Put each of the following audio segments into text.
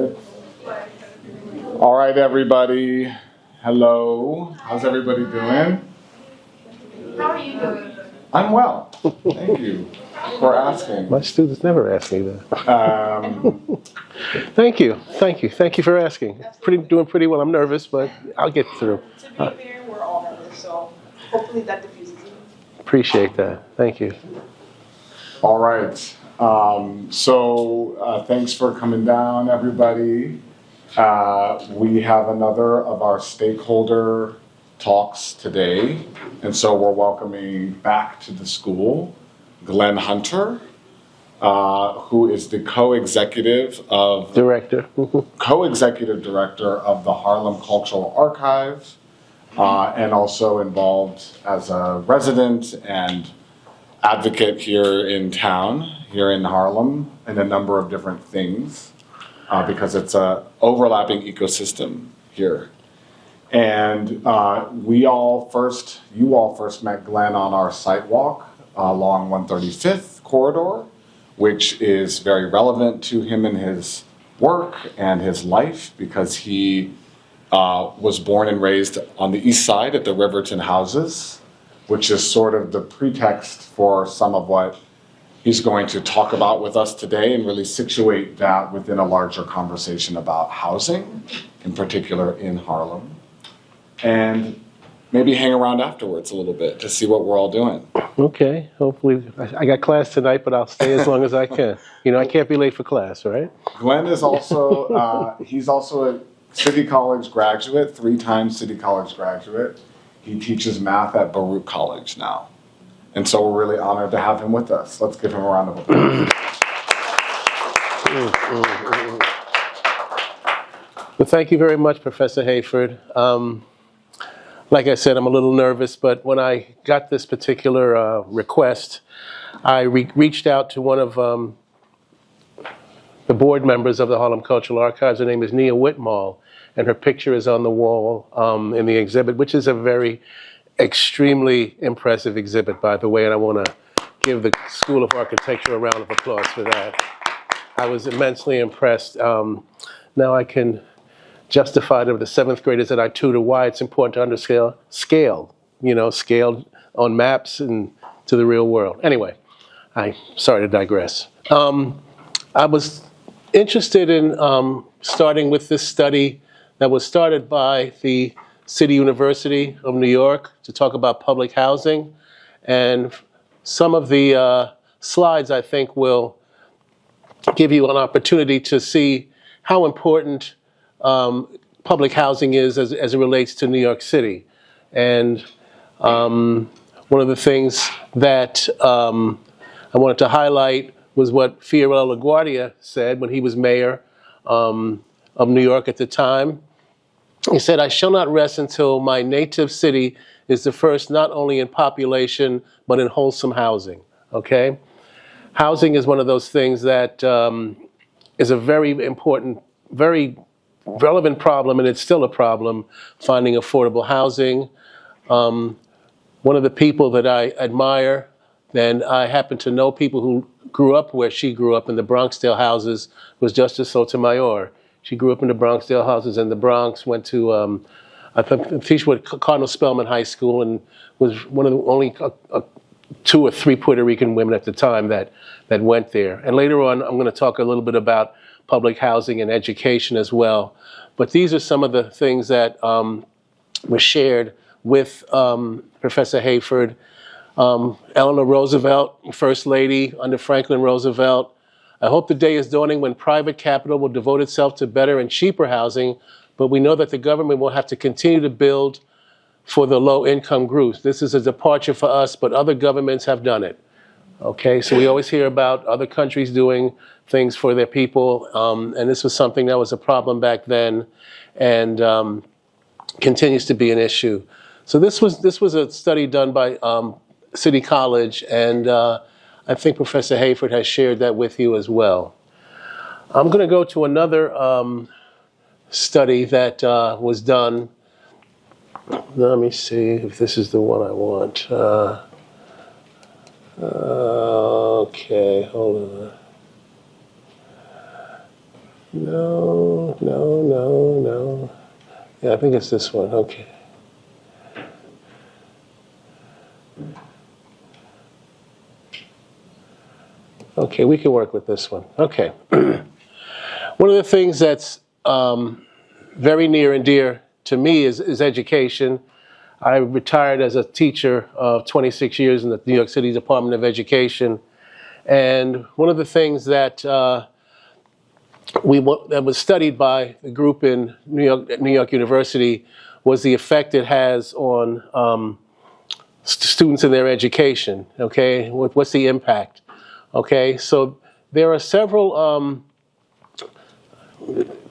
All right, everybody. Hello. How's everybody doing? How are you doing? I'm well. Thank you for asking. My students never ask me that. Thank you for asking. Doing pretty well. I'm nervous, but I'll get through. To be fair, we're all nervous, so hopefully that diffuses it. Appreciate that. Thank you. All right. Thanks for coming down, everybody. We have another of our stakeholder talks today, and so we're welcoming back to the school Glenn Hunter, who is the co-executive director of the Harlem Cultural Archive, and also involved as a resident and advocate here in town, here in Harlem, in a number of different things, because it's a overlapping ecosystem here. And you all first met Glenn on our site walk along 135th corridor, which is very relevant to him and his work and his life, because he was born and raised on the east side at the Riverton Houses, which is sort of the pretext for some of what he's going to talk about with us today, and really situate that within a larger conversation about housing, in particular in Harlem. And maybe hang around afterwards a little bit to see what we're all doing. Okay, hopefully. I got class tonight, but I'll stay as long as I can. You know, I can't be late for class, right? Glenn is also, he's also a City College graduate, 3-time City College graduate. He teaches math at Baruch College now. And so we're really honored to have him with us. Let's give him a round of applause. Well, thank you very much, Professor Hayford. Like I said, I'm a little nervous, but when I got this particular request, I reached out to one of the board members of the Harlem Cultural Archives. Her name is Nia Whitmall, and her picture is on the wall in the exhibit, which is a very extremely impressive exhibit, by the way, and I want to give the School of Architecture a round of applause for that. I was immensely impressed. Now I can justify to the 7th graders that I tutor why it's important to understand scale on maps and to the real world. Anyway, I'm sorry to digress. I was interested in starting with this study that was started by the City University of New York to talk about public housing. And some of the slides, I think, will give you an opportunity to see how important public housing is as it relates to New York City. And one of the things that I wanted to highlight was what Fiorello LaGuardia said when he was mayor of New York at the time. He said, "I shall not rest until my native city is the first not only in population, but in wholesome housing." Okay? Housing is one of those things that is a very important, very relevant problem, and it's still a problem, finding affordable housing. One of the people that I admire, and I happen to know people who grew up where she grew up in the Bronxdale houses, was Justice Sotomayor. She grew up in the Bronxdale houses in the Bronx, went to, I think she went to Cardinal Spellman High School, and was one of the only 2 or 3 Puerto Rican women at the time that went there. And later on, I'm going to talk a little bit about public housing and education as well. But these are some of the things that were shared with Professor Hayford. Eleanor Roosevelt, First Lady under Franklin Roosevelt. "I hope the day is dawning when private capital will devote itself to better and cheaper housing, but we know that the government will have to continue to build for the low-income groups. This is a departure for us, but other governments have done it." Okay, so we always hear about other countries doing things for their people, and this was something that was a problem back then, and continues to be an issue. So this was a study done by City College, and I think Professor Hayford has shared that with you as well. I'm going to go to another study that was done. Let me see if this is the one I want. Okay, hold on. No. No. Yeah, I think it's this one. Okay. Okay, we can work with this one. Okay. One of the things that's very near and dear to me is education. I retired as a teacher of 26 years in the New York City Department of Education. And one of the things that that was studied by a group in New York University was the effect it has on students in their education. Okay, what's the impact? Okay, so there are several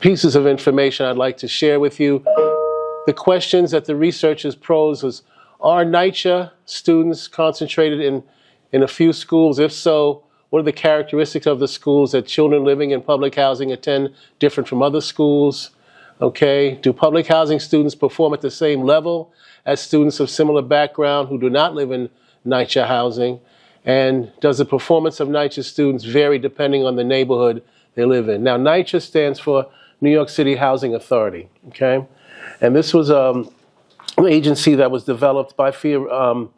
pieces of information I'd like to share with you. The questions that the researchers posed was, are NYCHA students concentrated in a few schools? If so, what are the characteristics of the schools that children living in public housing attend different from other schools? Okay, do public housing students perform at the same level as students of similar background who do not live in NYCHA housing? And does the performance of NYCHA students vary depending on the neighborhood they live in? Now, NYCHA stands for New York City Housing Authority, okay? And this was an agency that was developed by Fiorello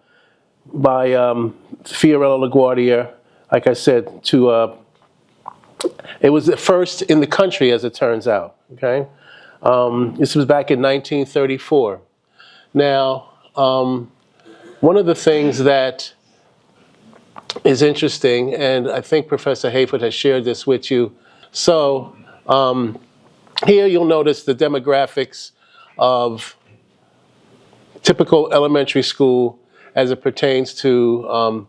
LaGuardia, like I said, it was the first in the country, as it turns out, okay? This was back in 1934. Now, one of the things that is interesting, and I think Professor Hayford has shared this with you. So here you'll notice the demographics of typical elementary school as it pertains to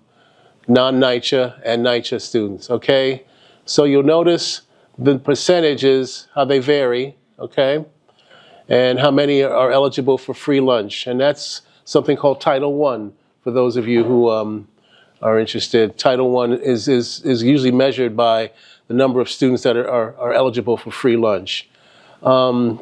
non-NYCHA and NYCHA students, okay? So you'll notice the percentages, how they vary, okay? And how many are eligible for free lunch. And that's something called Title I, for those of you who are interested. Title I is usually measured by the number of students that are eligible for free lunch. And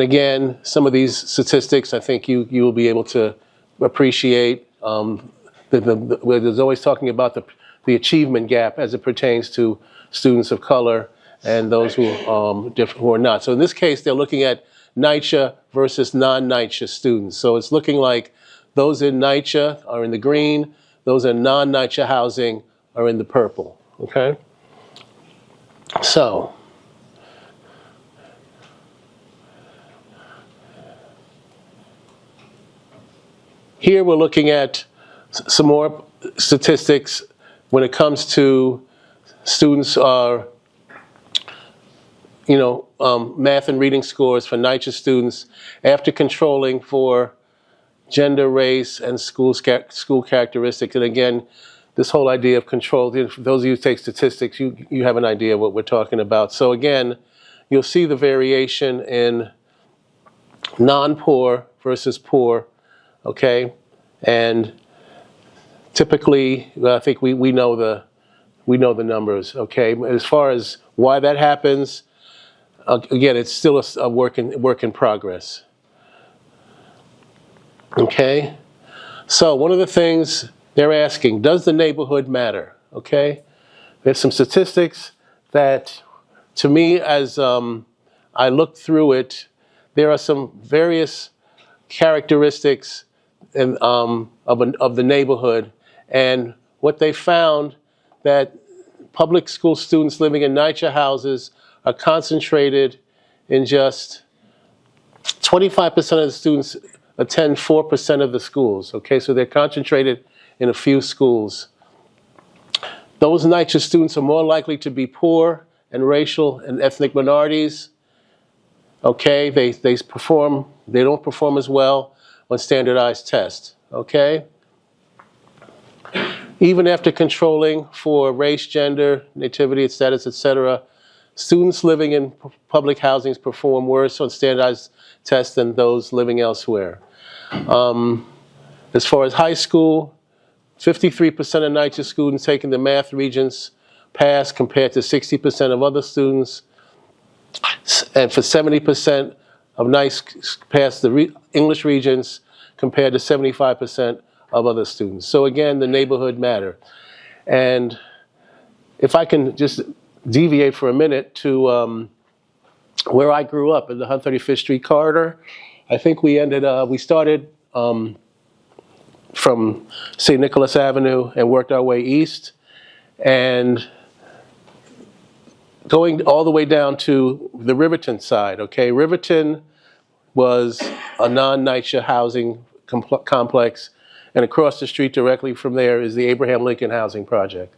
again, some of these statistics I think you will be able to appreciate. Where there's always talking about the achievement gap as it pertains to students of color and those who are not. So in this case, they're looking at NYCHA versus non-NYCHA students. So it's looking like those in NYCHA are in the green, those in non-NYCHA housing are in the purple, okay? So, here we're looking at some more statistics when it comes to students are, math and reading scores for NYCHA students after controlling for gender, race, and school characteristics. And again, this whole idea of control, for those of you who take statistics, you have an idea of what we're talking about. So again, you'll see the variation in non-poor versus poor, okay? And typically, I think we know the numbers, okay? As far as why that happens, again, it's still a work in progress. Okay? So one of the things they're asking, does the neighborhood matter? Okay? There's some statistics that, to me, as I looked through it, there are some various characteristics of the neighborhood. And what they found, that public school students living in NYCHA houses are concentrated in just 25% of the students attend 4% of the schools, okay? So they're concentrated in a few schools. Those NYCHA students are more likely to be poor and racial and ethnic minorities, okay? They don't perform as well on standardized tests, okay? Even after controlling for race, gender, nativity, status, etc., students living in public housings perform worse on standardized tests than those living elsewhere. As far as high school, 53% of NYCHA students taking the math regents pass compared to 60% of other students. And for 70% of NYCHA pass the English regents compared to 75% of other students. So again, the neighborhood matter. And if I can just deviate for a minute to where I grew up in the 135th Street corridor. I think we started from St. Nicholas Avenue and worked our way east, and going all the way down to the Riverton side, okay? Riverton was a non-NYCHA housing complex, and across the street directly from there is the Abraham Lincoln Housing Project,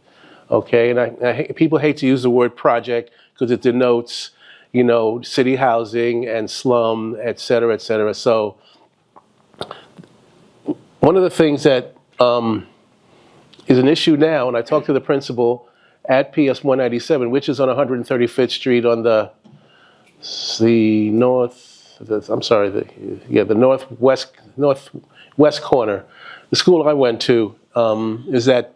okay? And people hate to use the word project because it denotes, you know, city housing and slum, et cetera, et cetera. So one of the things that is an issue now, and I talked to the principal at PS 197, which is on 135th Street on the northwest corner. The school I went to is that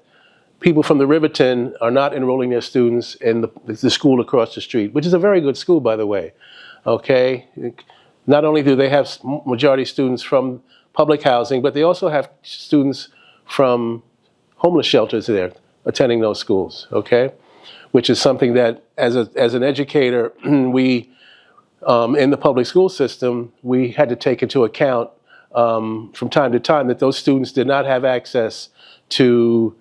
people from the Riverton are not enrolling their students in the school across the street, which is a very good school, by the way. Okay, not only do they have majority students from public housing, but they also have students from homeless shelters there attending those schools, okay? Which is something that, as an educator, we, in the public school system, we had to take into account from time to time that those students did not have access to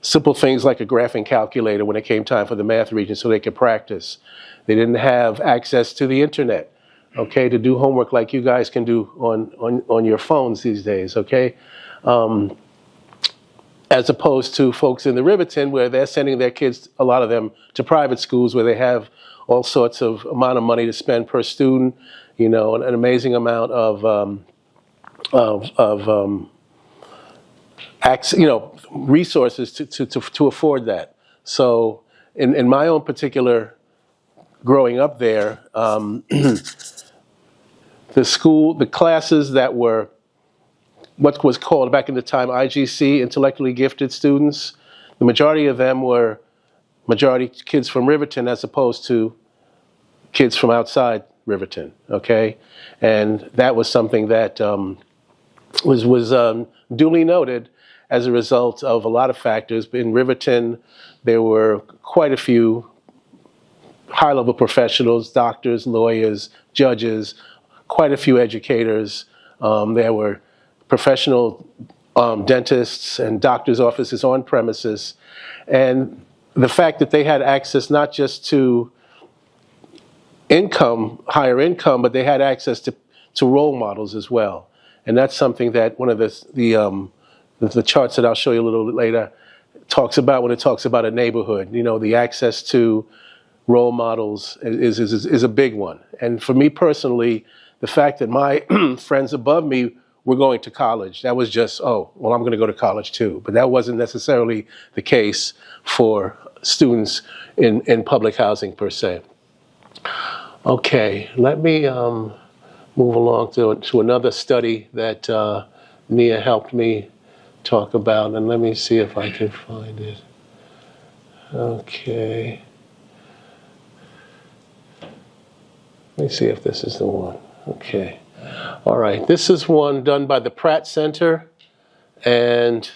simple things like a graphing calculator when it came time for the math region so they could practice. They didn't have access to the internet, okay, to do homework like you guys can do on your phones these days, okay? As opposed to folks in the Riverton where they're sending their kids, a lot of them, to private schools where they have all sorts of amount of money to spend per student, you know, an amazing amount of resources to afford that. So in my own particular growing up there, the classes that were what was called back in the time IGC, intellectually gifted students, the majority of them were majority kids from Riverton as opposed to kids from outside Riverton, okay? And that was something that was duly noted as a result of a lot of factors. In Riverton, there were quite a few high-level professionals, doctors, lawyers, judges, quite a few educators. There were professional dentists and doctors' offices on premises. And the fact that they had access not just to income, higher income, but they had access to role models as well. And that's something that one of the charts that I'll show you a little bit later talks about when it talks about a neighborhood. You know, the access to role models is a big one. And for me personally, the fact that my friends above me were going to college, that was just, oh, well, I'm going to go to college too. But that wasn't necessarily the case for students in public housing per se. Okay, let me move along to another study that Nia helped me talk about, and let me see if I can find it. Okay. Let me see if this is the one. Okay. All right. This is one done by the Pratt Center. And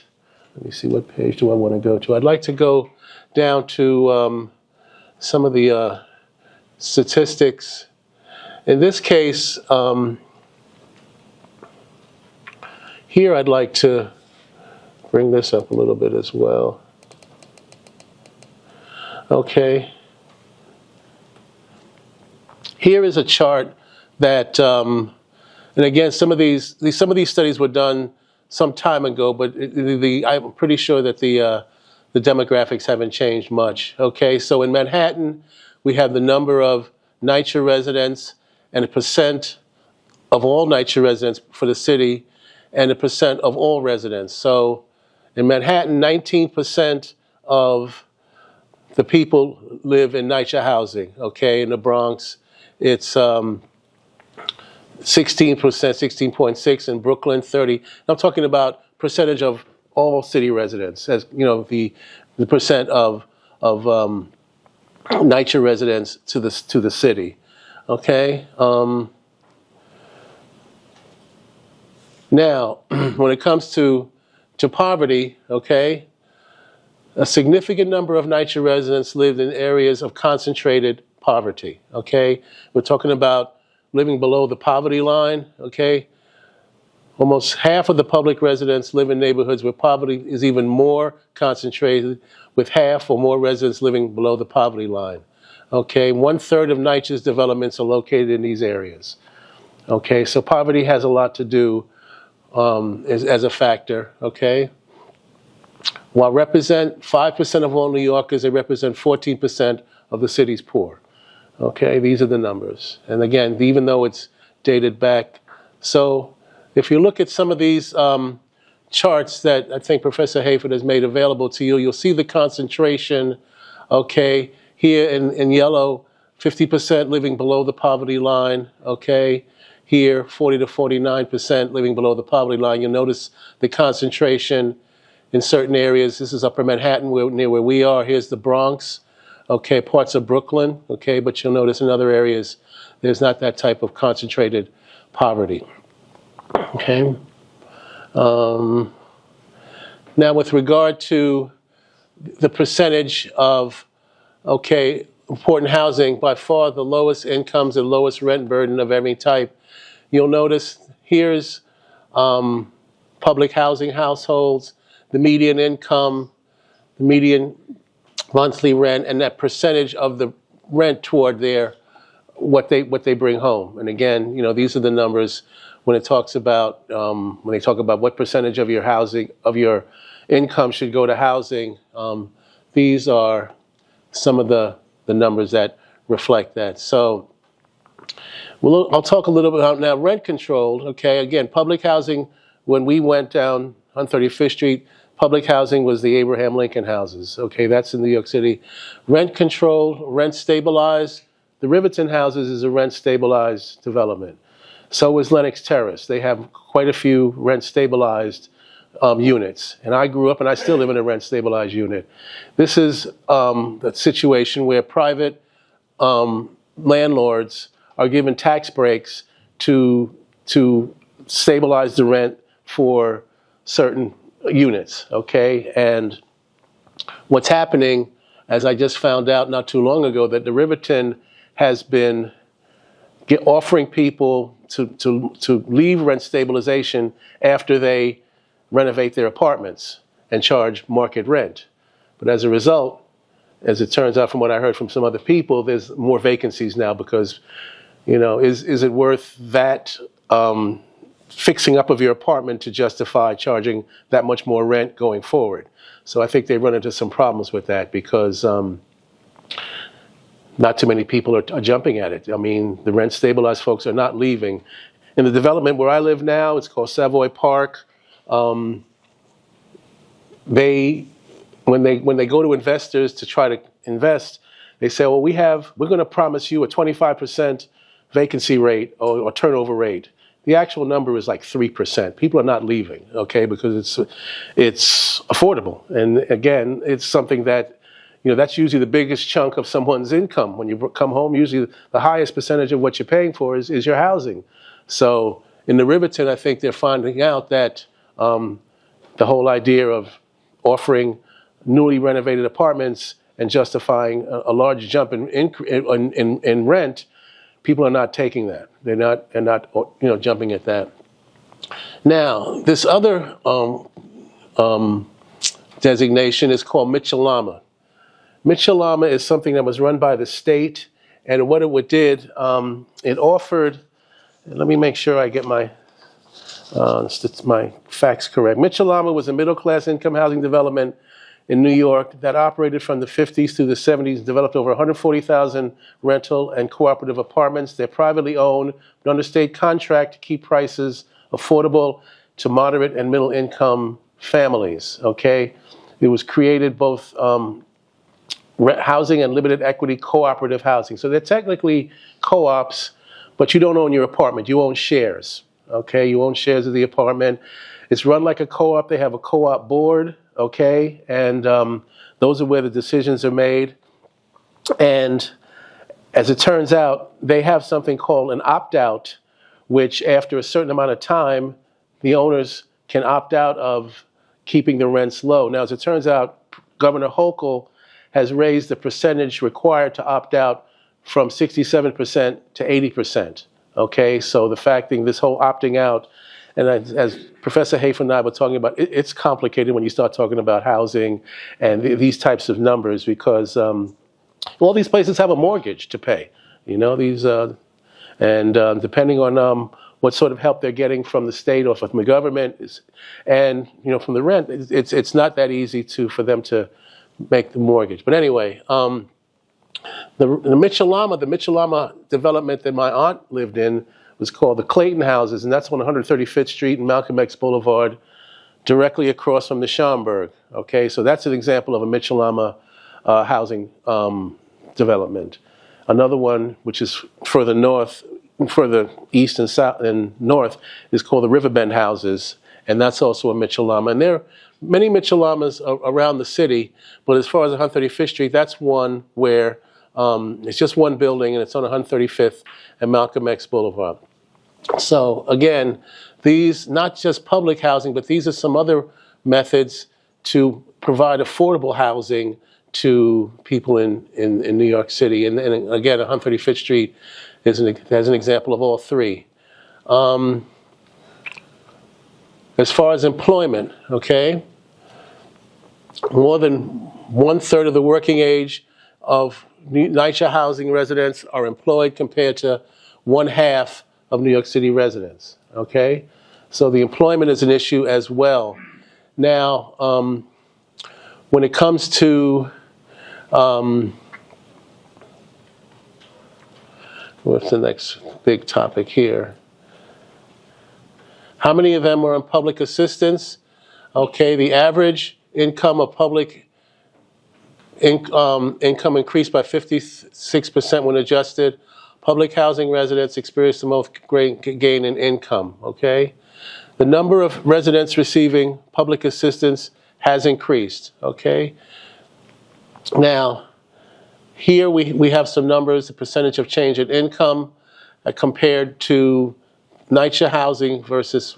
let me see, what page do I want to go to? I'd like to go down to some of the statistics. In this case, here I'd like to bring this up a little bit as well. Okay. Here is a chart that, and again, some of these studies were done some time ago, but I'm pretty sure that the demographics haven't changed much. Okay, so in Manhattan, we have the number of NYCHA residents and a percent of all NYCHA residents for the city, and a percent of all residents. So in Manhattan, 19% of the people live in NYCHA housing. Okay, in the Bronx, it's 16%, 16.6 in Brooklyn, 30. I'm talking about percentage of all city residents, as you know, the percent of NYCHA residents to the city. Okay. Now, when it comes to poverty, okay, A significant number of NYCHA residents lived in areas of concentrated poverty, okay? We're talking about living below the poverty line, okay? Almost half of the public residents live in neighborhoods where poverty is even more concentrated, with half or more residents living below the poverty line, okay? 1/3 of NYCHA's developments are located in these areas, okay? So poverty has a lot to do as a factor, okay? While represent 5% of all New Yorkers, they represent 14% of the city's poor. Okay, these are the numbers. And again, even though it's dated back. So if you look at some of these charts that I think Professor Hayford has made available to you, you'll see the concentration, okay, here in yellow, 50% living below the poverty line, okay? Here, 40 to 49% living below the poverty line. You'll notice the concentration in certain areas. This is Upper Manhattan, near where we are. Here's the Bronx, okay, parts of Brooklyn, okay, but you'll notice in other areas there's not that type of concentrated poverty, okay. Now, with regard to the percentage of, okay, important housing, by far the lowest incomes and lowest rent burden of every type, you'll notice here's public housing households, the median income, the median monthly rent, and that percentage of the rent toward their what they bring home. And again, you know, these are the numbers when it talks about when they talk about what percentage of your housing of your income should go to housing. These are some of the numbers that reflect that. So I'll talk a little bit about now rent controlled. Okay, again, public housing. When we went down on 35th Street, public housing was the Abraham Lincoln houses. Okay, that's in New York City. Rent controlled, rent stabilized. The Riverton houses is a rent stabilized development. So is Lenox Terrace. They have quite a few rent stabilized units. And I grew up and I still live in a rent stabilized unit. This is the situation where private landlords are given tax breaks to stabilize the rent for certain units, okay? And what's happening, as I just found out not too long ago, that the Riverton has been offering people to leave rent stabilization after they renovate their apartments and charge market rent. But as a result, as it turns out from what I heard from some other people, there's more vacancies now because, you know, is it worth that fixing up of your apartment to justify charging that much more rent going forward? So I think they run into some problems with that because not too many people are jumping at it. I mean, the rent stabilized folks are not leaving. In the development where I live now, it's called Savoy Park. When they go to investors to try to invest, they say, well, we're going to promise you a 25% vacancy rate or turnover rate. The actual number is like 3%. People are not leaving, okay, because it's affordable. And again, it's something that, you know, that's usually the biggest chunk of someone's income. When you come home, usually the highest percentage of what you're paying for is your housing. So in the Riverton, I think they're finding out that the whole idea of offering newly renovated apartments and justifying a large jump in rent, people are not taking that. They're not jumping at that. Now, this other designation is called Mitchell-Lama. Mitchell-Lama is something that was run by the state, and what it did, it offered. Let me make sure I get my facts correct. Mitchell-Lama was a middle-class income housing development in New York that operated from the 50s through the 70s, developed over 140,000 rental and cooperative apartments. They're privately owned, but under state contract to keep prices affordable to moderate and middle income families, okay? It was created both housing and limited equity cooperative housing. So they're technically co-ops, but you don't own your apartment, you own shares, okay? You own shares of the apartment. It's run like a co-op. They have a co-op board, okay? And those are where the decisions are made. And as it turns out, they have something called an opt-out, which after a certain amount of time, the owners can opt out of keeping the rents low. Now, as it turns out, Governor Hochul has raised the percentage required to opt out from 67% to 80%. Okay, so the fact that this whole opting out, and as Professor Hafer and I were talking about, it's complicated when you start talking about housing and these types of numbers, because all these places have a mortgage to pay. You know, depending on what sort of help they're getting from the state or from the government, and from the rent, it's not that easy for them to make the mortgage. But anyway, the Mitchell-Lama development that my aunt lived in was called the Clayton Houses, and that's on 135th Street and Malcolm X Boulevard, directly across from the Schomburg. Okay, so that's an example of a Mitchell-Lama housing development. Another one, which is further north, further east and south and north, is called the Riverbend Houses, and that's also a Mitchell-Lama. And there are many Mitchell-Lamas around the city, but as far as 135th Street, that's one where it's just one building, and it's on 135th and Malcolm X Boulevard. So again, these, not just public housing, but these are some other methods to provide affordable housing to people in New York City. And again, 135th Street has an example of all three. As far as employment, okay, more than 1/3 of the working age of NYCHA housing residents are employed, compared to 1/2 of New York City residents, okay? So the employment is an issue as well. Now, when it comes to, what's the next big topic here? How many of them are on public assistance? Okay, the average income of public income increased by 56% when adjusted. Public housing residents experienced the most gain in income, okay? The number of residents receiving public assistance has increased, okay? Now, here we have some numbers, the percentage of change in income compared to NYCHA housing versus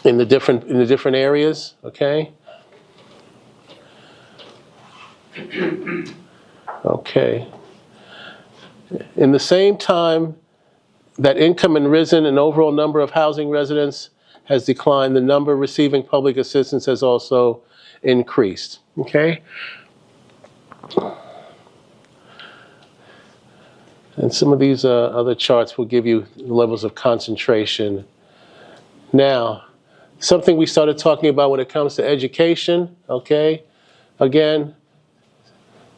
in the different areas, okay? Okay. In the same time that income has risen and overall number of housing residents has declined, the number receiving public assistance has also increased, okay? And some of these other charts will give you levels of concentration. Now, something we started talking about when it comes to education, okay? Again,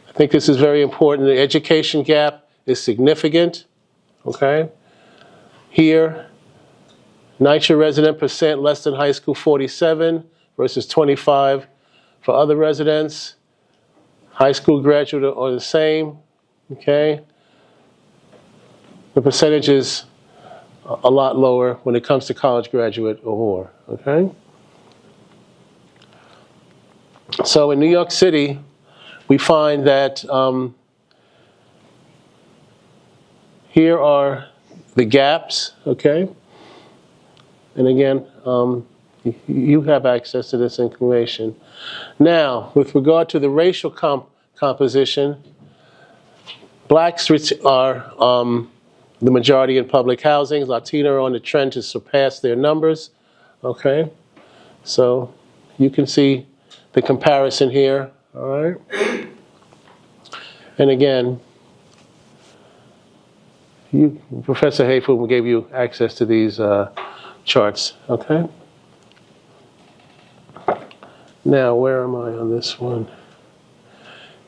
I think this is very important. The education gap is significant, okay? Here, NYCHA resident percent less than high school, 47 versus 25 for other residents. High school graduate are the same, okay? The percentage is a lot lower when it comes to college graduate or more, okay? So in New York City, we find that here are the gaps, okay? And again, you have access to this information. Now, with regard to the racial composition, blacks are the majority in public housing. Latino are on the trend to surpass their numbers, okay? So you can see the comparison here, all right? And again, Professor Hafer gave you access to these charts, okay? Now, where am I on this one?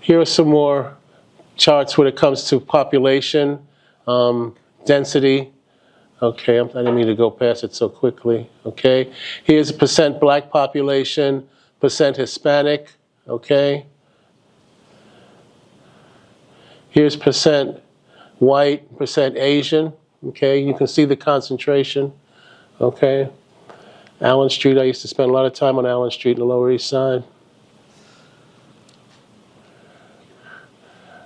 Here are some more charts when it comes to population, density. Okay, I didn't mean to go past it so quickly, okay? Here's percent black population, percent Hispanic, okay? Here's percent white, percent Asian, okay? You can see the concentration, okay? Allen Street, I used to spend a lot of time on Allen Street in the Lower East Side.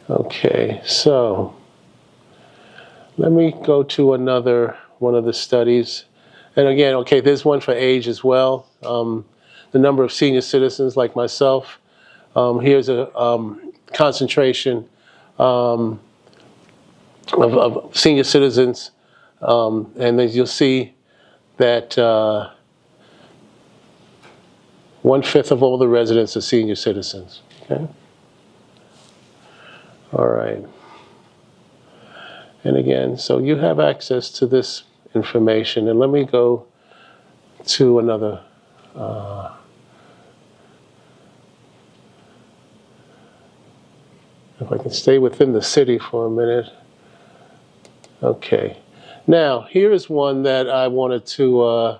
Okay, so let me go to another one of the studies. And again, okay, there's one for age as well. the number of senior citizens like myself. Here's a concentration of senior citizens, and as you'll see that 1/5 of all the residents are senior citizens. Okay. All right. And again, so you have access to this information, and let me go to another. If I can stay within the city for a minute. Okay. Now, here is one that I wanted to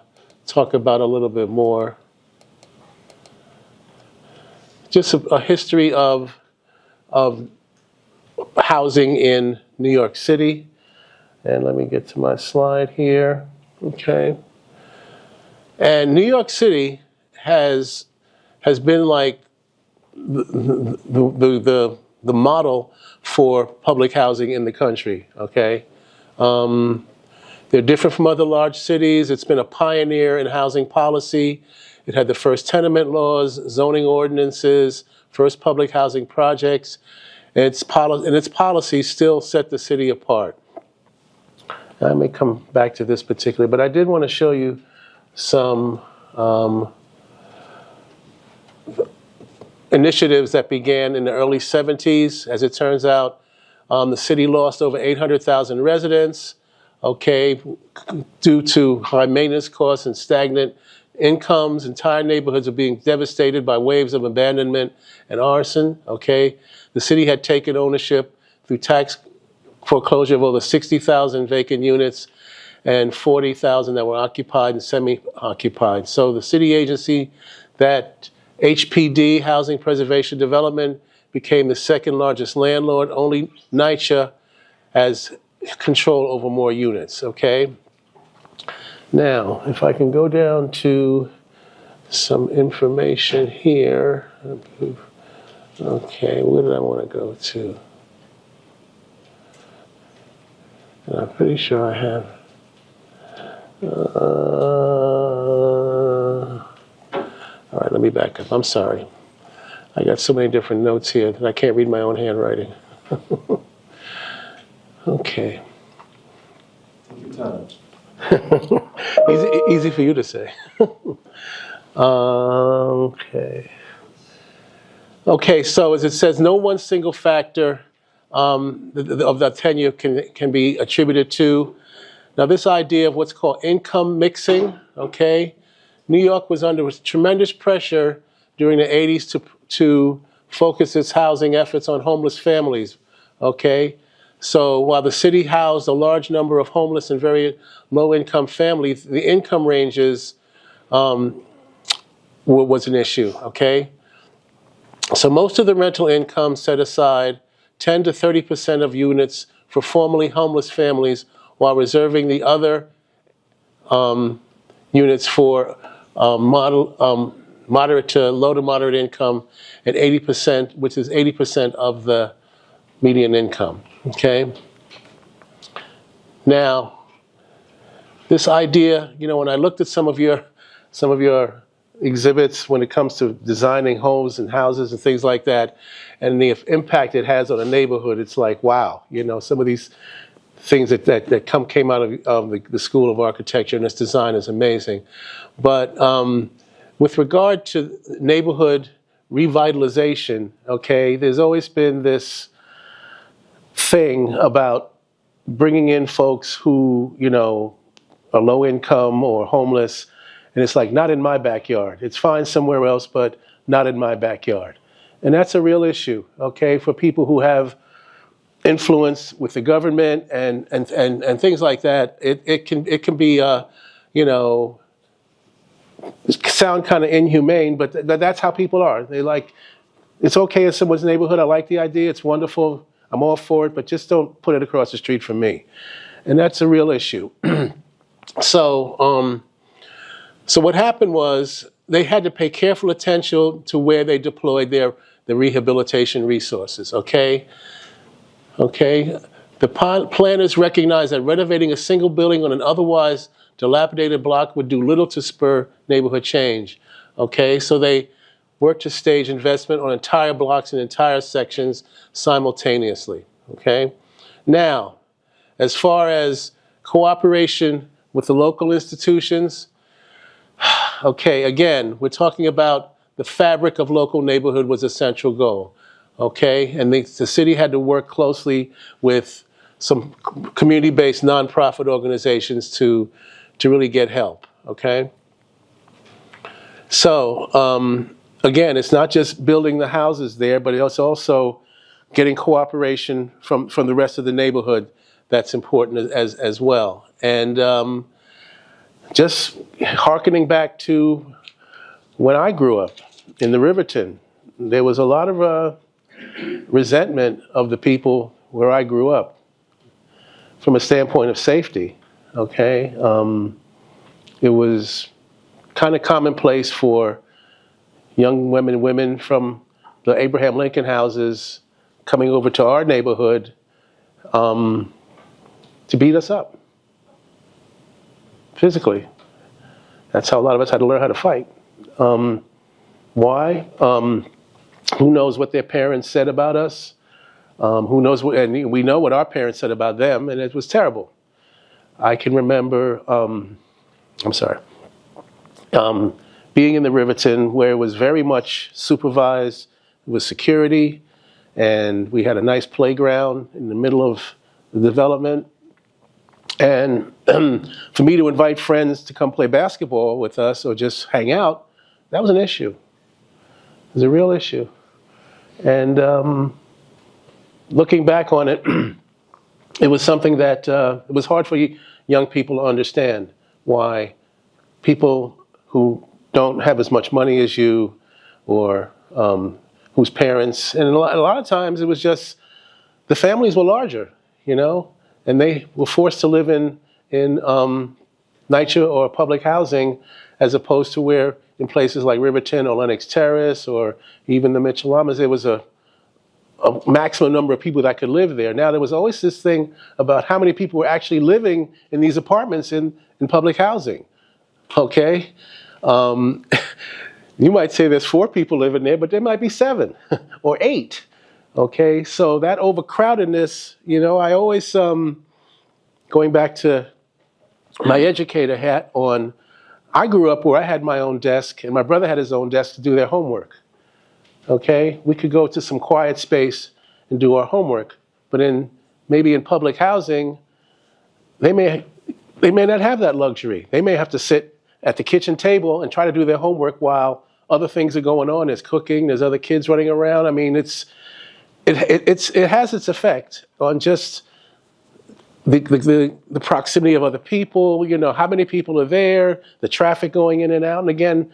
talk about a little bit more. Just a history of housing in New York City. And let me get to my slide here. Okay. And New York City has been like the model for public housing in the country, okay? They're different from other large cities. It's been a pioneer in housing policy. It had the first tenement laws, zoning ordinances, first public housing projects. And its policies still set the city apart. I may come back to this particularly, but I did want to show you some initiatives that began in the early 70s. As it turns out, the city lost over 800,000 residents, okay, due to high maintenance costs and stagnant incomes. Entire neighborhoods are being devastated by waves of abandonment and arson, okay. The city had taken ownership through tax foreclosure of over 60,000 vacant units and 40,000 that were occupied and semi-occupied. So the city agency that HPD, Housing Preservation Development, became the second largest landlord. Only NYCHA has control over more units, okay? Now, if I can go down to some information here. Okay, where did I want to go to? And I'm pretty sure I have. All right, let me back up. I'm sorry. I got so many different notes here that I can't read my own handwriting. Okay. Easy for you to say. Okay. Okay, so as it says, no one single factor of the tenure can be attributed to. Now, this idea of what's called income mixing, okay? New York was under tremendous pressure during the 80s to focus its housing efforts on homeless families, okay? So while the city housed a large number of homeless and very low-income families, the income ranges was an issue, okay? So most of the rental income set aside 10 to 30% of units for formerly homeless families, while reserving the other units for moderate to low to moderate income at 80%, which is 80% of the median income, okay? Now, this idea, you know, when I looked at some of your exhibits when it comes to designing homes and houses and things like that, and the impact it has on a neighborhood, it's like, wow, you know, some of these things that came out of the School of Architecture, and its design is amazing. But with regard to neighborhood revitalization, okay, there's always been this thing about bringing in folks who, you know, are low income or homeless, and it's like, not in my backyard. It's fine somewhere else, but not in my backyard. And that's a real issue, okay, for people who have influence with the government and things like that. It can be, you know, sound kind of inhumane, but that's how people are. They like, it's okay in someone's neighborhood. I like the idea. It's wonderful. I'm all for it, but just don't put it across the street from me. And that's a real issue. So what happened was they had to pay careful attention to where they deployed the rehabilitation resources, okay? Okay, the planners recognized that renovating a single building on an otherwise dilapidated block would do little to spur neighborhood change. Okay, so they work to stage investment on entire blocks and entire sections simultaneously. Okay, now, as far as cooperation with the local institutions, okay, again, we're talking about the fabric of local neighborhood was a central goal. Okay, and the city had to work closely with some community-based nonprofit organizations to really get help. Okay, so again, it's not just building the houses there, but it's also getting cooperation from the rest of the neighborhood. That's important as well. And just hearkening back to when I grew up in the Riverton, there was a lot of resentment of the people where I grew up from a standpoint of safety, okay? It was kind of commonplace for young women from the Abraham Lincoln houses coming over to our neighborhood to beat us up physically. That's how a lot of us had to learn how to fight. Why? Who knows what their parents said about us? Who knows what, and we know what our parents said about them, and it was terrible. I can remember, being in the Riverton where it was very much supervised with security, and we had a nice playground in the middle of the development. And for me to invite friends to come play basketball with us or just hang out, that was an issue. It was a real issue. And looking back on it, it was something that it was hard for young people to understand why people who don't have as much money as you or whose parents, and a lot of times it was just the families were larger, you know, and they were forced to live in NYCHA or public housing as opposed to where in places like Riverton or Lenox Terrace or even the Mitchellamas, there was a maximum number of people that could live there. Now, there was always this thing about how many people were actually living in these apartments in public housing, okay? You might say there's 4 people living there, but there might be 7 or 8, okay? So that overcrowdedness, you know, I always, going back to my educator hat on, I grew up where I had my own desk and my brother had his own desk to do their homework. Okay, we could go to some quiet space and do our homework, but maybe in public housing, they may not have that luxury. They may have to sit at the kitchen table and try to do their homework while other things are going on. There's cooking, there's other kids running around. I mean, it has its effect on just the proximity of other people. You know, how many people are there, the traffic going in and out, and again.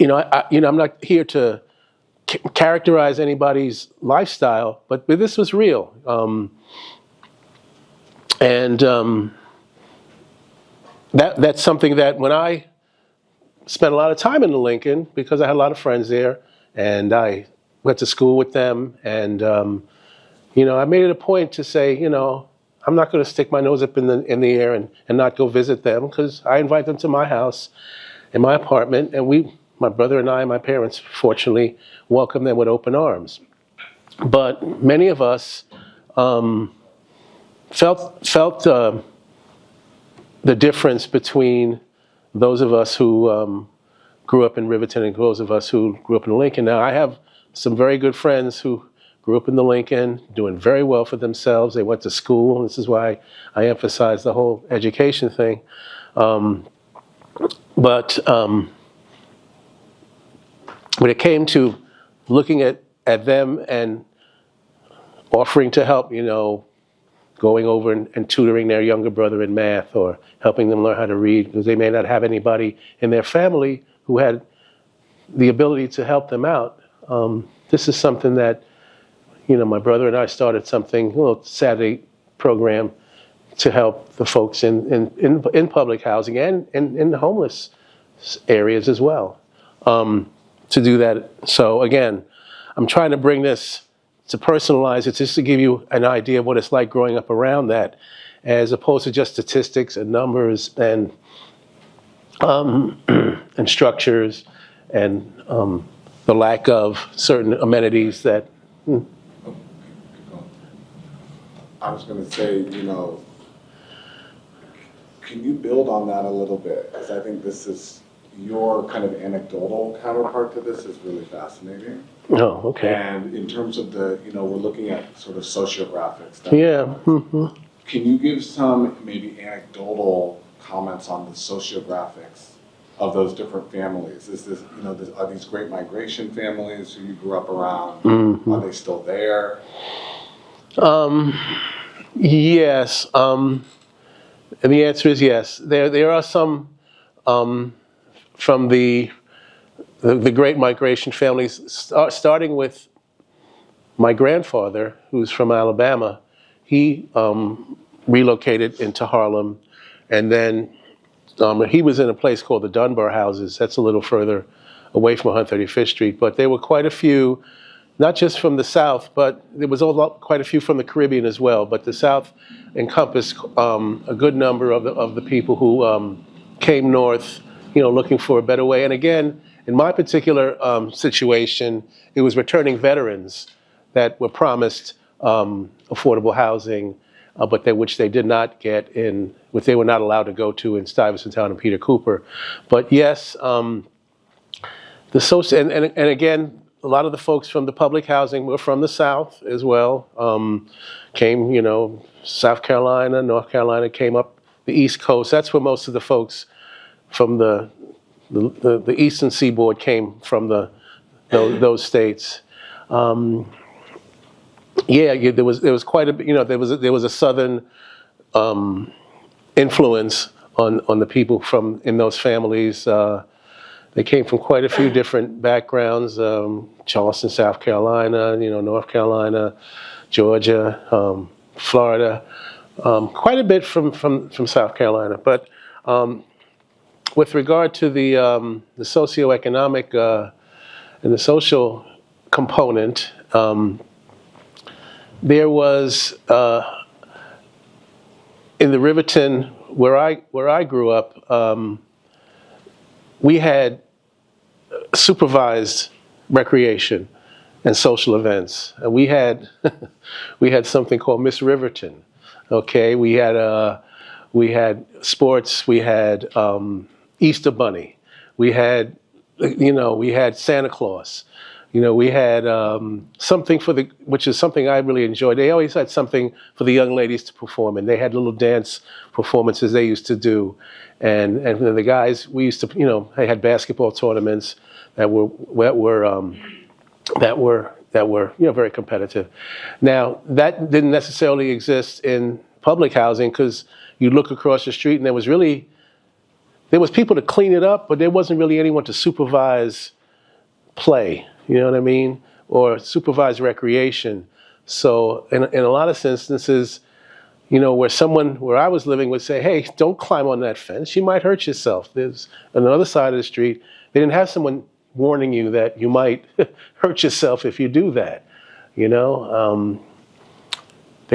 I'm not here to characterize anybody's lifestyle, but this was real. That's something that when I spent a lot of time in the Lincoln, because I had a lot of friends there, and I went to school with them, and I made it a point to say, I'm not going to stick my nose up in the air and not go visit them, because I invite them to my house, in my apartment, and my brother and I, my parents, fortunately, welcomed them with open arms. But many of us felt the difference between those of us who grew up in Riverton and those of us who grew up in Lincoln. Now, I have some very good friends who grew up in the Lincoln, doing very well for themselves. They went to school. This is why I emphasize the whole education thing. But when it came to looking at them and offering to help, going over and tutoring their younger brother in math or helping them learn how to read, because they may not have anybody in their family who had the ability to help them out. This is something that, my brother and I started something, a little Saturday program to help the folks in public housing and in the homeless areas as well. To do that. So again, I'm trying to bring this to personalize it just to give you an idea of what it's like growing up around that, as opposed to just statistics and numbers and and structures and the lack of certain amenities that. I was going to say, can you build on that a little bit? Because I think this is your kind of anecdotal counterpart to this is really fascinating. Oh, okay. And in terms of we're looking at sort of sociographics. Yeah. Mm-hmm. Can you give some maybe anecdotal comments on the sociographics of those different families? Is this, are these great migration families who you grew up around? Mm-hmm. Are they still there? Yes. And the answer is yes. There are some from the great migration families, starting with my grandfather, who's from Alabama. He relocated into Harlem, and then he was in a place called the Dunbar Houses. That's a little further away from 135th Street, but there were quite a few, not just from the South, but there was quite a few from the Caribbean as well. But the South encompassed a good number of the people who came north, looking for a better way. And again, in my particular situation, it was returning veterans that were promised affordable housing, but which they did not get which they were not allowed to go to in Stuyvesant Town and Peter Cooper. But yes, the social and again, a lot of the folks from the public housing were from the South as well. Came, South Carolina, North Carolina, came up the East Coast. That's where most of the folks from the Eastern Seaboard came from those states. There was quite a there was a Southern influence on the people in those families. They came from quite a few different backgrounds: Charleston, South Carolina, North Carolina, Georgia, Florida, quite a bit from South Carolina. But with regard to the socioeconomic and the social component, there was in the Riverton where I grew up, we had supervised recreation and social events. And we had something called Miss Riverton. Okay, we had sports. We had Easter Bunny. We had Santa Claus. We had something which is something I really enjoyed. They always had something for the young ladies to perform, and they had little dance performances they used to do. And the guys, we used to, they had basketball tournaments that were very competitive. Now, that didn't necessarily exist in public housing, because you look across the street and there was people to clean it up, but there wasn't really anyone to supervise play, you know what I mean? Or supervise recreation. So in a lot of instances, where I was living would say, hey, don't climb on that fence. You might hurt yourself. There's on the other side of the street. They didn't have someone warning you that you might hurt yourself if you do that. They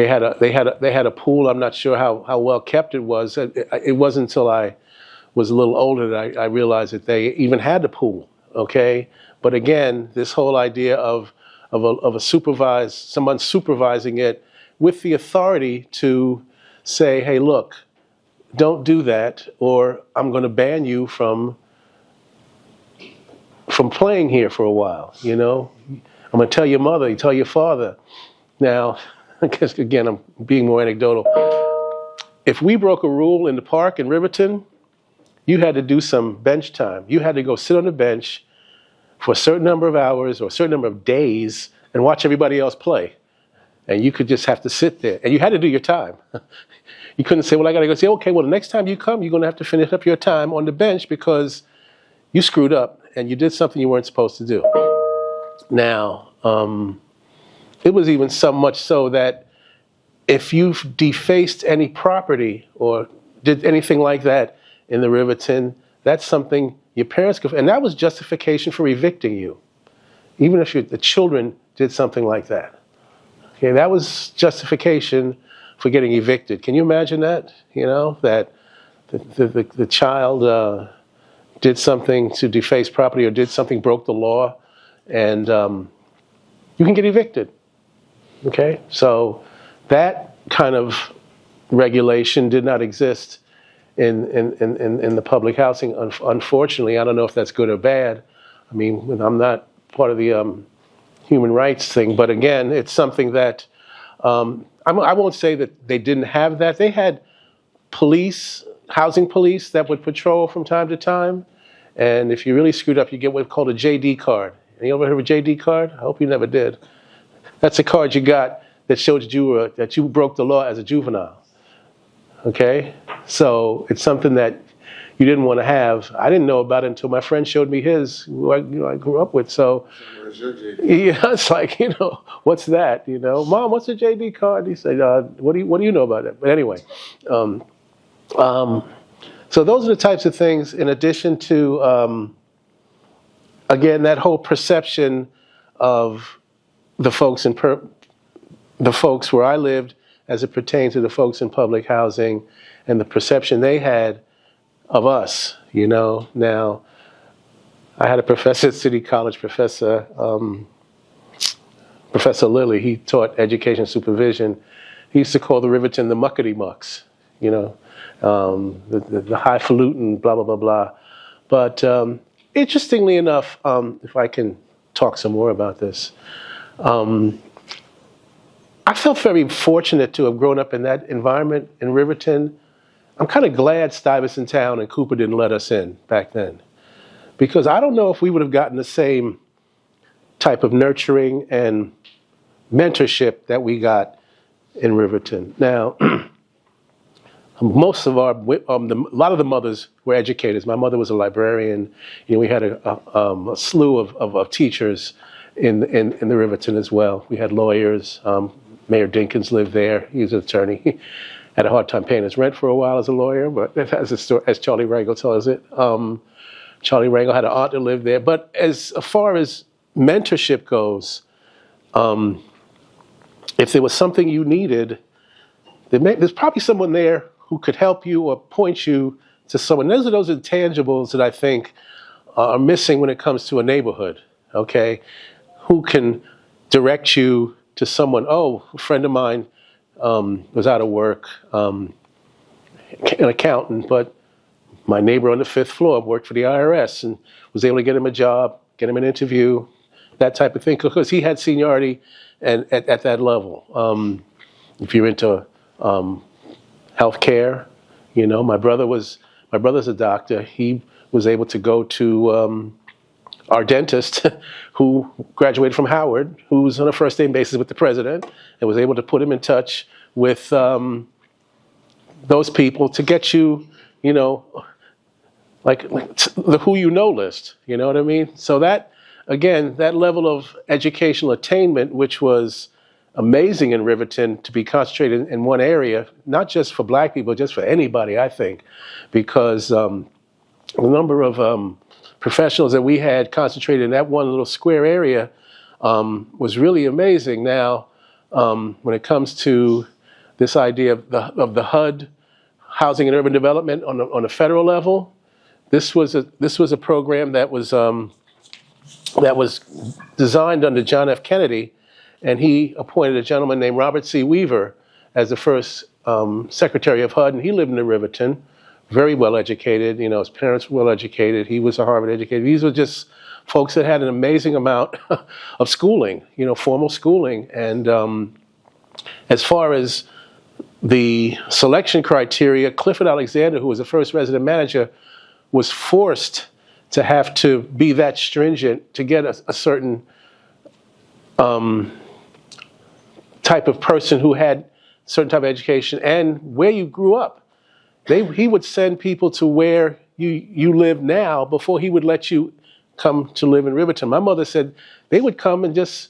had a pool. I'm not sure how well kept it was. It wasn't until I was a little older that I realized that they even had a pool. Okay, but again, this whole idea of someone supervising it with the authority to say, hey, look, don't do that, or I'm going to ban you from playing here for a while. I'm going to tell your mother, you tell your father. Now, I guess, again, I'm being more anecdotal. If we broke a rule in the park in Riverton, you had to do some bench time. You had to go sit on the bench for a certain number of hours or a certain number of days and watch everybody else play. And you could just have to sit there. And you had to do your time. You couldn't say, well, I got to go say, okay, well, the next time you come, you're going to have to finish up your time on the bench because you screwed up and you did something you weren't supposed to do. Now, it was even so much so that if you've defaced any property or did anything like that in the Riverton, that's something your parents could, and that was justification for evicting you, even if the children did something like that. Okay, that was justification for getting evicted. Can you imagine that? That the child did something to deface property or did something, broke the law, and you can get evicted. Okay, so that kind of regulation did not exist in the public housing. Unfortunately, I don't know if that's good or bad. I mean, I'm not part of the human rights thing, but again, it's something that I won't say that they didn't have that. They had police, housing police that would patrol from time to time, and if you really screwed up, you get what's called a JD card. You ever heard of a JD card? I hope you never did. That's a card you got that showed that you broke the law as a juvenile. Okay? So it's something that you didn't want to have. I didn't know about it until my friend showed me his, who I grew up with. So, Where's your JD? yeah, it's like, what's that? Mom, what's a JD card? He said, what do you know about it? But anyway, so those are the types of things, in addition to, again, that whole perception of the folks where I lived as it pertains to the folks in public housing and the perception they had of us, Now, I had a professor at City College, Professor Lilly. He taught education supervision. He used to call the Riverton the muckety mucks, the highfalutin, blah, blah, blah, blah. But interestingly enough, if I can talk some more about this, I felt very fortunate to have grown up in that environment in Riverton. I'm kind of glad Stuyvesant Town and Cooper didn't let us in back then, because I don't know if we would have gotten the same type of nurturing and mentorship that we got in Riverton. Now, a lot of the mothers were educators. My mother was a librarian. We had a slew of teachers in the Riverton as well. We had lawyers. Mayor Dinkins lived there. He was an attorney. Had a hard time paying his rent for a while as a lawyer, but as Charlie Rangel tells it. Charlie Rangel had an aunt that lived there. But as far as mentorship goes, if there was something you needed, there's probably someone there who could help you or point you to someone. Those are intangibles that I think are missing when it comes to a neighborhood, okay? Who can direct you to someone? Oh, a friend of mine was out of work, an accountant, but my neighbor on the 5th floor worked for the IRS and was able to get him a job, get him an interview, that type of thing, because he had seniority and at that level. If you're into healthcare, my brother's a doctor. He was able to go to our dentist, who graduated from Howard, who was on a first name basis with the president, and was able to put him in touch with those people to get you, like the who you know list. You know what I mean? So that, again, that level of educational attainment, which was amazing in Riverton, to be concentrated in one area, not just for black people, just for anybody, I think, because the number of professionals that we had concentrated in that one little square area was really amazing. Now, when it comes to this idea of the HUD, Housing and Urban Development, on a federal level, this was a program that was designed under John F. Kennedy, and he appointed a gentleman named Robert C. Weaver as the first Secretary of HUD, and he lived in Riverton. Very well educated, his parents were well educated. He was a Harvard educated. These were just folks that had an amazing amount of schooling, formal schooling. And as far as the selection criteria, Clifford Alexander, who was the first resident manager, was forced to have to be that stringent to get a certain type of person who had a certain type of education and where you grew up. He would send people to where you live now before he would let you come to live in Riverton. My mother said they would come and just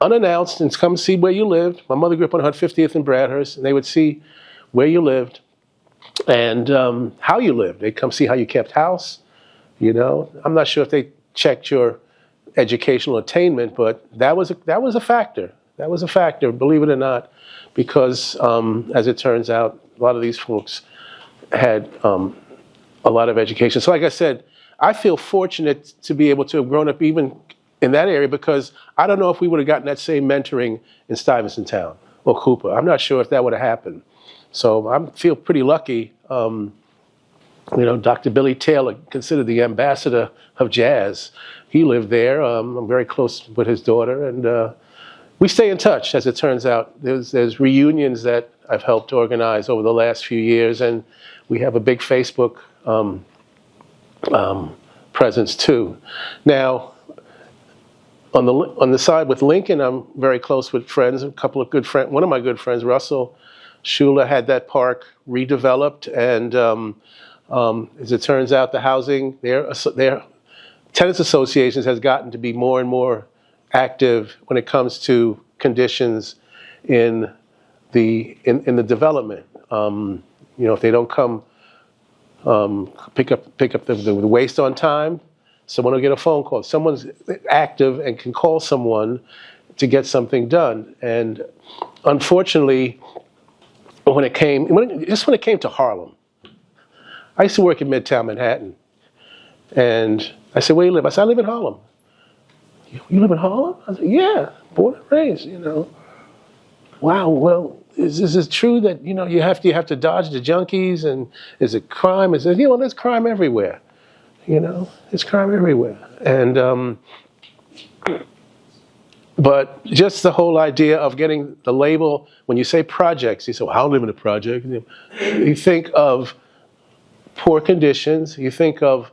unannounced and come see where you lived. My mother grew up on 150th and Bradhurst, and they would see where you lived and how you lived. They'd come see how you kept house. I'm not sure if they checked your educational attainment, but that was a factor. That was a factor, believe it or not, because as it turns out, a lot of these folks had a lot of education. So like I said, I feel fortunate to be able to have grown up even in that area, because I don't know if we would have gotten that same mentoring in Stuyvesant Town or Cooper. I'm not sure if that would have happened. So I feel pretty lucky. Dr. Billy Taylor, considered the ambassador of jazz, he lived there. I'm very close with his daughter, and we stay in touch, as it turns out. There's reunions that I've helped organize over the last few years, and we have a big Facebook presence too. Now, on the side with Lincoln, I'm very close with friends, a couple of good friends. One of my good friends, Russell Schuler, had that park redeveloped, and as it turns out, the housing, their tenants associations has gotten to be more and more active when it comes to conditions in the development. If they don't come pick up the waste on time, someone will get a phone call. Someone's active and can call someone to get something done. And unfortunately, when it came to Harlem, I used to work in Midtown Manhattan, and I said, "Where do you live?" I said, "I live in Harlem." "You live in Harlem?" I said, "Yeah, born and raised." Wow. Well, is it true that you have to dodge the junkies, and is it crime? Is it there's crime everywhere. There's crime everywhere, and but just the whole idea of getting the label, when you say projects, you say, "Well, I don't live in a project." You think of poor conditions, you think of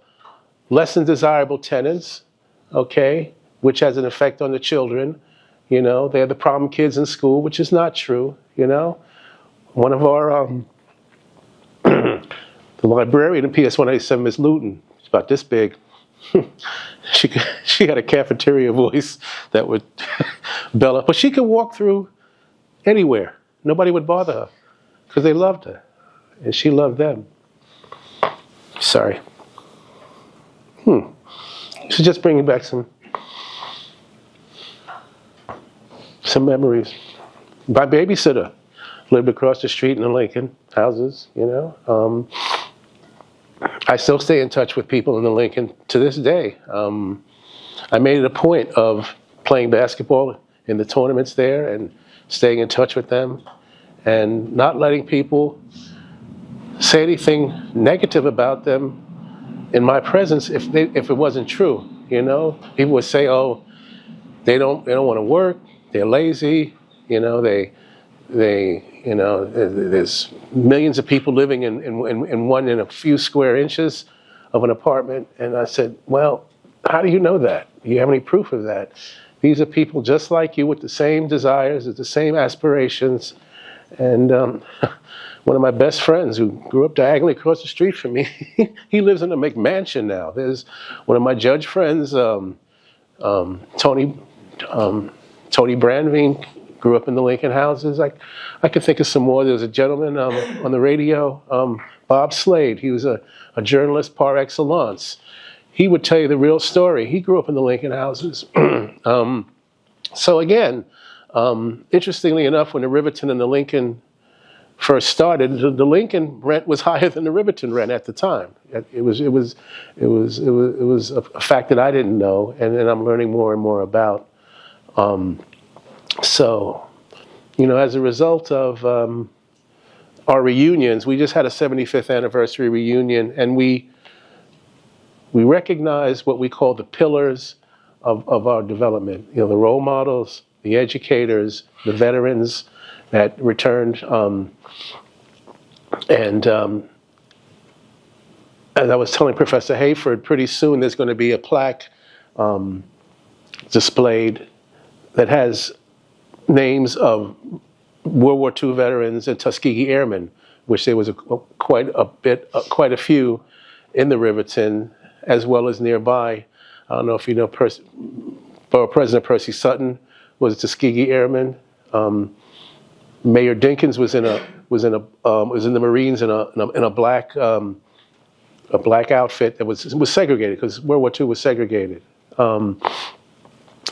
less than desirable tenants, okay, which has an effect on the children. They're the problem kids in school, which is not true. One of our, the librarian in PS 187, Miss Luton, she's about this big. She had a cafeteria voice that would bell up, but she could walk through anywhere. Nobody would bother her because they loved her, and she loved them. Sorry. She's just bringing back some memories. My babysitter lived across the street in the Lincoln houses, I still stay in touch with people in the Lincoln to this day. I made it a point of playing basketball in the tournaments there and staying in touch with them and not letting people say anything negative about them in my presence if it wasn't true. People would say, "Oh, they don't want to work. They're lazy. There's millions of people living in a few square inches of an apartment." And I said, "Well, how do you know that? Do you have any proof of that? These are people just like you with the same desires, with the same aspirations." And one of my best friends who grew up diagonally across the street from me, he lives in a McMansion now. There's one of my judge friends, Tony Brandveen, grew up in the Lincoln houses. I could think of some more. There was a gentleman on the radio, Bob Slade. He was a journalist par excellence. He would tell you the real story. He grew up in the Lincoln houses. So again, interestingly enough, when the Riverton and the Lincoln first started, the Lincoln rent was higher than the Riverton rent at the time. It was a fact that I didn't know, and I'm learning more and more about. So, as a result of our reunions, we just had a 75th anniversary reunion, and we recognize what we call the pillars of our development. The role models, the educators, the veterans that returned, and as I was telling Professor Hayford, pretty soon there's going to be a plaque displayed that has names of World War II veterans and Tuskegee Airmen, which there was quite a few in the Riverton, as well as nearby. I don't know if you know Borough President Percy Sutton was a Tuskegee Airman. Mayor Dinkins was in the Marines in a black outfit that was segregated because World War II was segregated.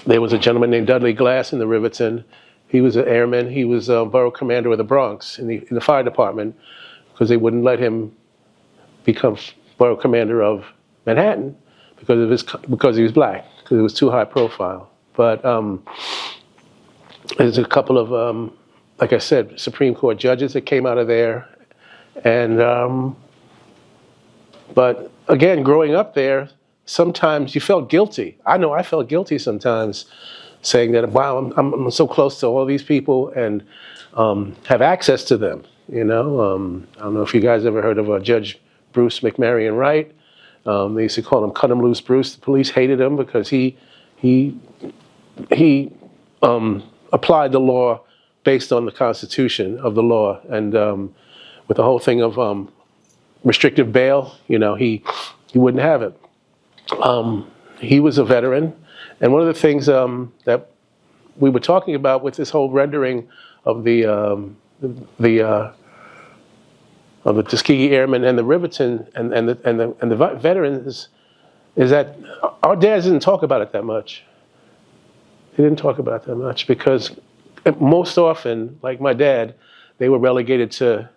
There was a gentleman named Dudley Glass in the Riverton. He was an airman. He was a borough commander of the Bronx in the fire department because they wouldn't let him become borough commander of Manhattan. because he was black, because it was too high profile. But there's a couple of, like I said, Supreme Court judges that came out of there. And, but again, growing up there, sometimes you felt guilty. I know I felt guilty sometimes saying that, wow, I'm so close to all these people and have access to them, you know. I don't know if you guys ever heard of Judge Bruce McMarion Wright. They used to call him Cut Him Loose Bruce. The police hated him because he applied the law based on the constitution of the law. And with the whole thing of restrictive bail, you know, he wouldn't have it. He was a veteran. And one of the things that we were talking about with this whole rendering of the Tuskegee Airmen and the Riverton and the veterans is that our dads didn't talk about it that much. They didn't talk about it that much because most often, like my dad, they were relegated to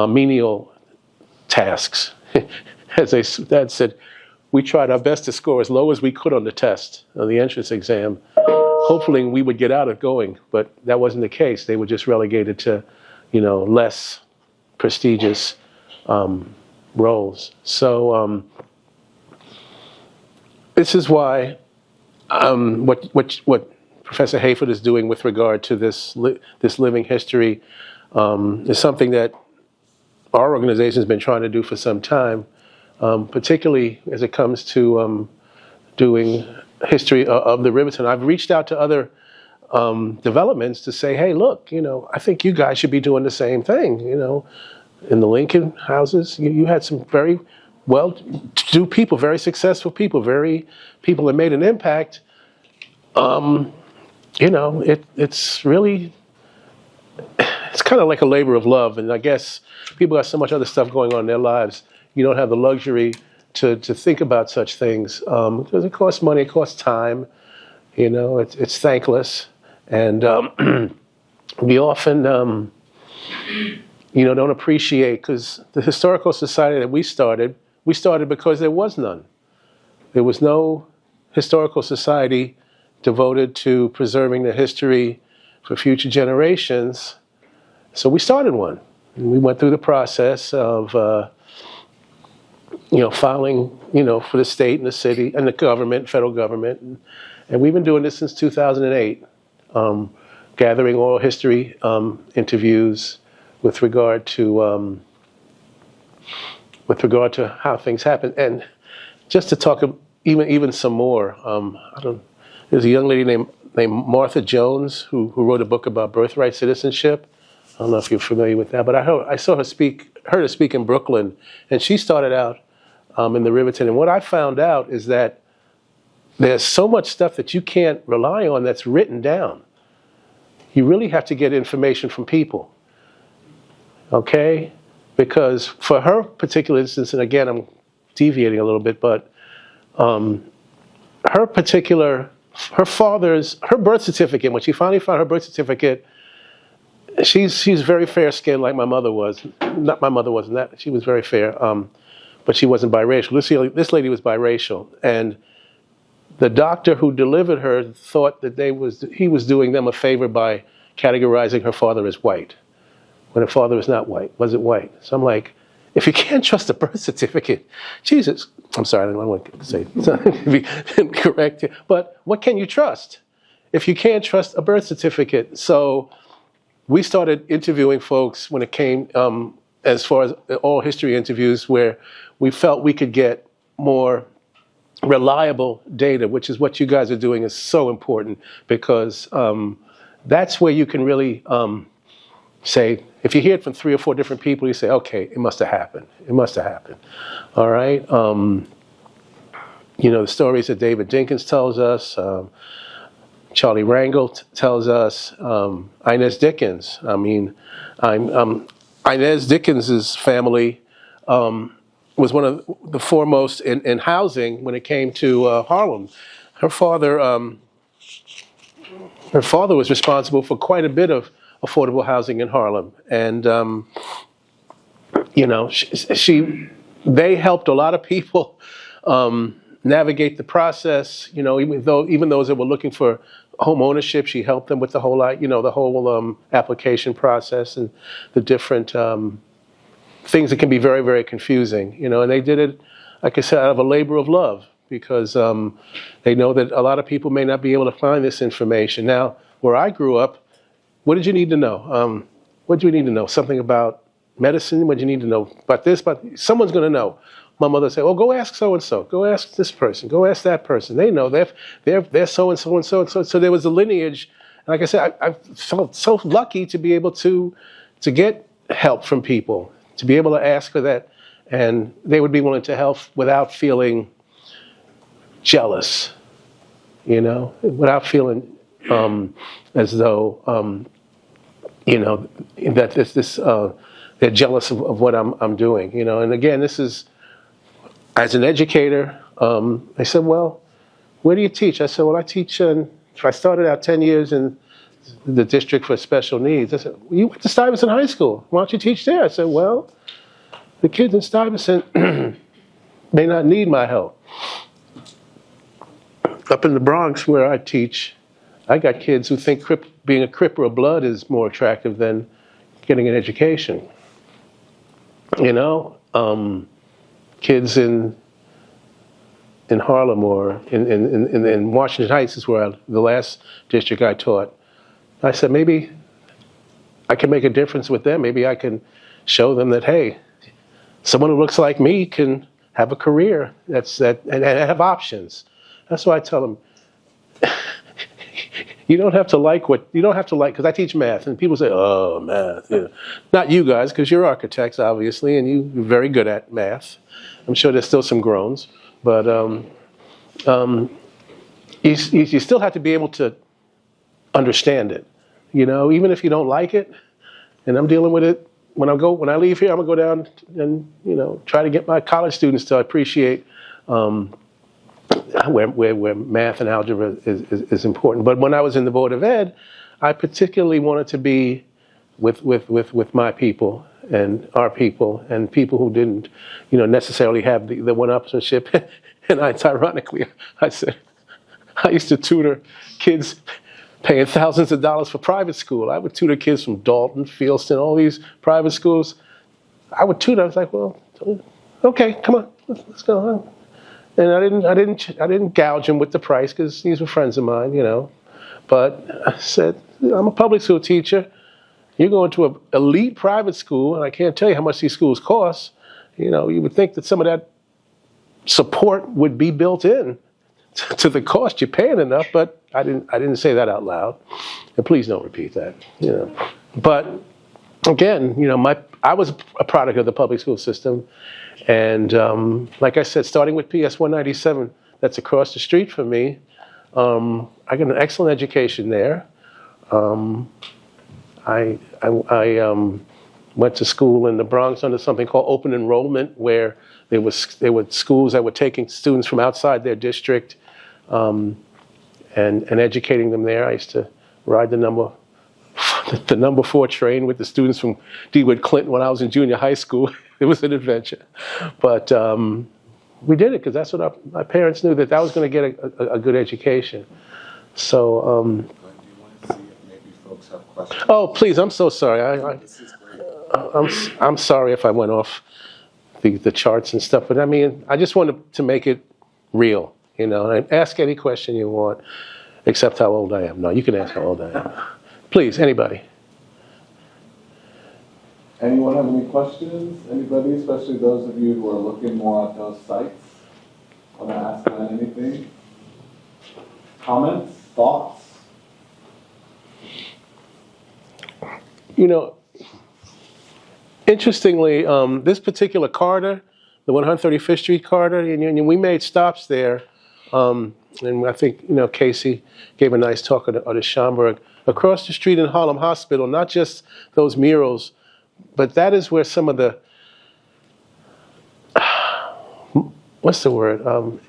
menial tasks. As dad said, we tried our best to score as low as we could on the test, on the entrance exam. Hopefully we would get out of going, but that wasn't the case. They were just relegated to, you know, less prestigious roles. So this is why what Professor Hayford is doing with regard to this living history is something that our organization has been trying to do for some time, particularly as it comes to doing history of the Riverton. I've reached out to other developments to say, hey, look, you know, I think you guys should be doing the same thing. You know, in the Lincoln houses, you had some very well-to-do people, very successful people, people that made an impact. You know, it's really, it's kind of like a labor of love. And I guess people got so much other stuff going on in their lives, you don't have the luxury to think about such things because it costs money, it costs time. You know, it's thankless, and we often, you know, don't appreciate because the historical society that we started because there was none. There was no historical society devoted to preserving the history for future generations. So we started one. And we went through the process of, you know, filing, you know, for the state and the city and the government, federal government. And we've been doing this since 2008, gathering oral history interviews with regard to how things happen. And just to talk even some more, there's a young lady named Martha Jones who wrote a book about birthright citizenship. I don't know if you're familiar with that, but I saw her speak in Brooklyn, and she started out in the Riverton. And what I found out is that there's so much stuff that you can't rely on that's written down. You really have to get information from people, okay? Because for her particular instance, and again, I'm deviating a little bit, but her birth certificate, when she finally found her birth certificate, she's very fair-skinned like my mother was. Not my mother wasn't that. She was very fair, but she wasn't biracial. This lady was biracial, and the doctor who delivered her thought that he was doing them a favor by categorizing her father as white, when her father was not white, wasn't white. So I'm like, if you can't trust a birth certificate, Jesus, I'm sorry, I don't want to say be incorrect here, but what can you trust if you can't trust a birth certificate? So we started interviewing folks when it came as far as oral history interviews where we felt we could get more reliable data, which is what you guys are doing is so important because that's where you can really say, if you hear it from 3 or 4 different people, you say, okay, it must have happened. It must have happened. All right. You know, the stories that David Dinkins tells us, Charlie Rangel tells us, Inez Dickens. I mean, Inez Dickens's family was one of the foremost in housing when it came to Harlem. Her father was responsible for quite a bit of affordable housing in Harlem, and you know, they helped a lot of people navigate the process. You know, even those that were looking for home ownership, she helped them with the whole, the whole application process and the different things that can be very, very confusing. You know, and they did it, like I said, out of a labor of love, because they know that a lot of people may not be able to find this information. Now, where I grew up, what did you need to know? What do you need to know? Something about medicine? What do you need to know about this? But someone's going to know. My mother said, "Well, go ask so and so. Go ask this person. Go ask that person. They know. They're so and so and so and so." So there was a lineage. And like I said, I felt so lucky to be able to get help from people, to be able to ask for that, and they would be willing to help without feeling jealous, you know, without feeling as though that they're jealous of what I'm doing, you know. And again, this is, as an educator, I said, "Well, where do you teach?" I said, "Well, I teach, I started out 10 years in the district for special needs." I said, "You went to Stuyvesant High School. Why don't you teach there?" I said, "Well, the kids in Stuyvesant may not need my help. Up in the Bronx where I teach, I got kids who think being a Crip or a Blood is more attractive than getting an education. You know, kids in Harlem or in Washington Heights is where the last district I taught. I said, maybe I can make a difference with them. Maybe I can show them that, hey, someone who looks like me can have a career and have options." That's why I tell them, you don't have to like, because I teach math, and people say, "Oh, math." Yeah. Not you guys, because you're architects, obviously, and you're very good at math. I'm sure there's still some groans, but you still have to be able to understand it. You know, even if you don't like it, and I'm dealing with it, when I leave here, I'm gonna go down and, you know, try to get my college students to appreciate where math and algebra is important. But when I was in the Board of Ed, I particularly wanted to be with my people and our people and people who didn't, you know, necessarily have the one-upsmanship. And ironically, I said, I used to tutor kids paying thousands of dollars for private school. I would tutor kids from Dalton, Fieldston, all these private schools. I would tutor. I was like, "Well, okay, come on, let's go on." And I didn't gouge them with the price, because these were friends of mine, you know. But I said, "I'm a public school teacher. You're going to an elite private school, and I can't tell you how much these schools cost. You know, you would think that some of that support would be built in to the cost. You're paying enough," but I didn't say that out loud. And please don't repeat that, you know. But again, you know, I was a product of the public school system. And like I said, starting with PS 197, that's across the street from me, I got an excellent education there. I went to school in the Bronx under something called open enrollment, where there were schools that were taking students from outside their district and educating them there. I used to ride the number 4 train with the students from DeWitt Clinton when I was in junior high school. It was an adventure. But we did it because that's what my parents knew, that I was going to get a good education. So, Do you want to see if maybe folks have questions? oh, please, I'm so sorry. This is great. I'm sorry if I went off the charts and stuff, but I mean, I just wanted to make it real, you know, and ask any question you want, except how old I am. No, you can ask how old I am. Please, anybody. Anyone have any questions? Anybody, especially those of you who are looking more at those sites? Want to ask Glenn anything? Comments? Thoughts? You know, interestingly, this particular corridor, the 135th Street corridor, and we made stops there, and I think, you know, Casey gave a nice talk at Schomburg. Across the street in Harlem Hospital, not just those murals, but that is where some of the,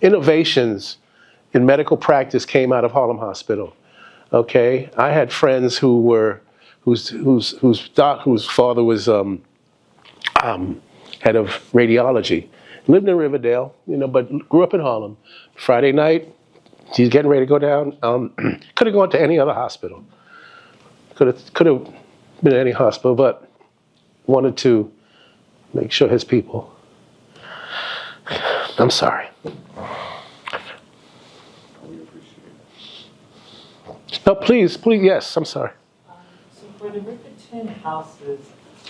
innovations in medical practice came out of Harlem Hospital. Okay, I had friends whose father was head of radiology, lived in Riverdale, but grew up in Harlem. Friday night, she's getting ready to go down. Could have gone to any other hospital. Could have been at any hospital, but wanted to make sure his people. I'm sorry. No, please, yes, I'm sorry. So for the Ripperton houses,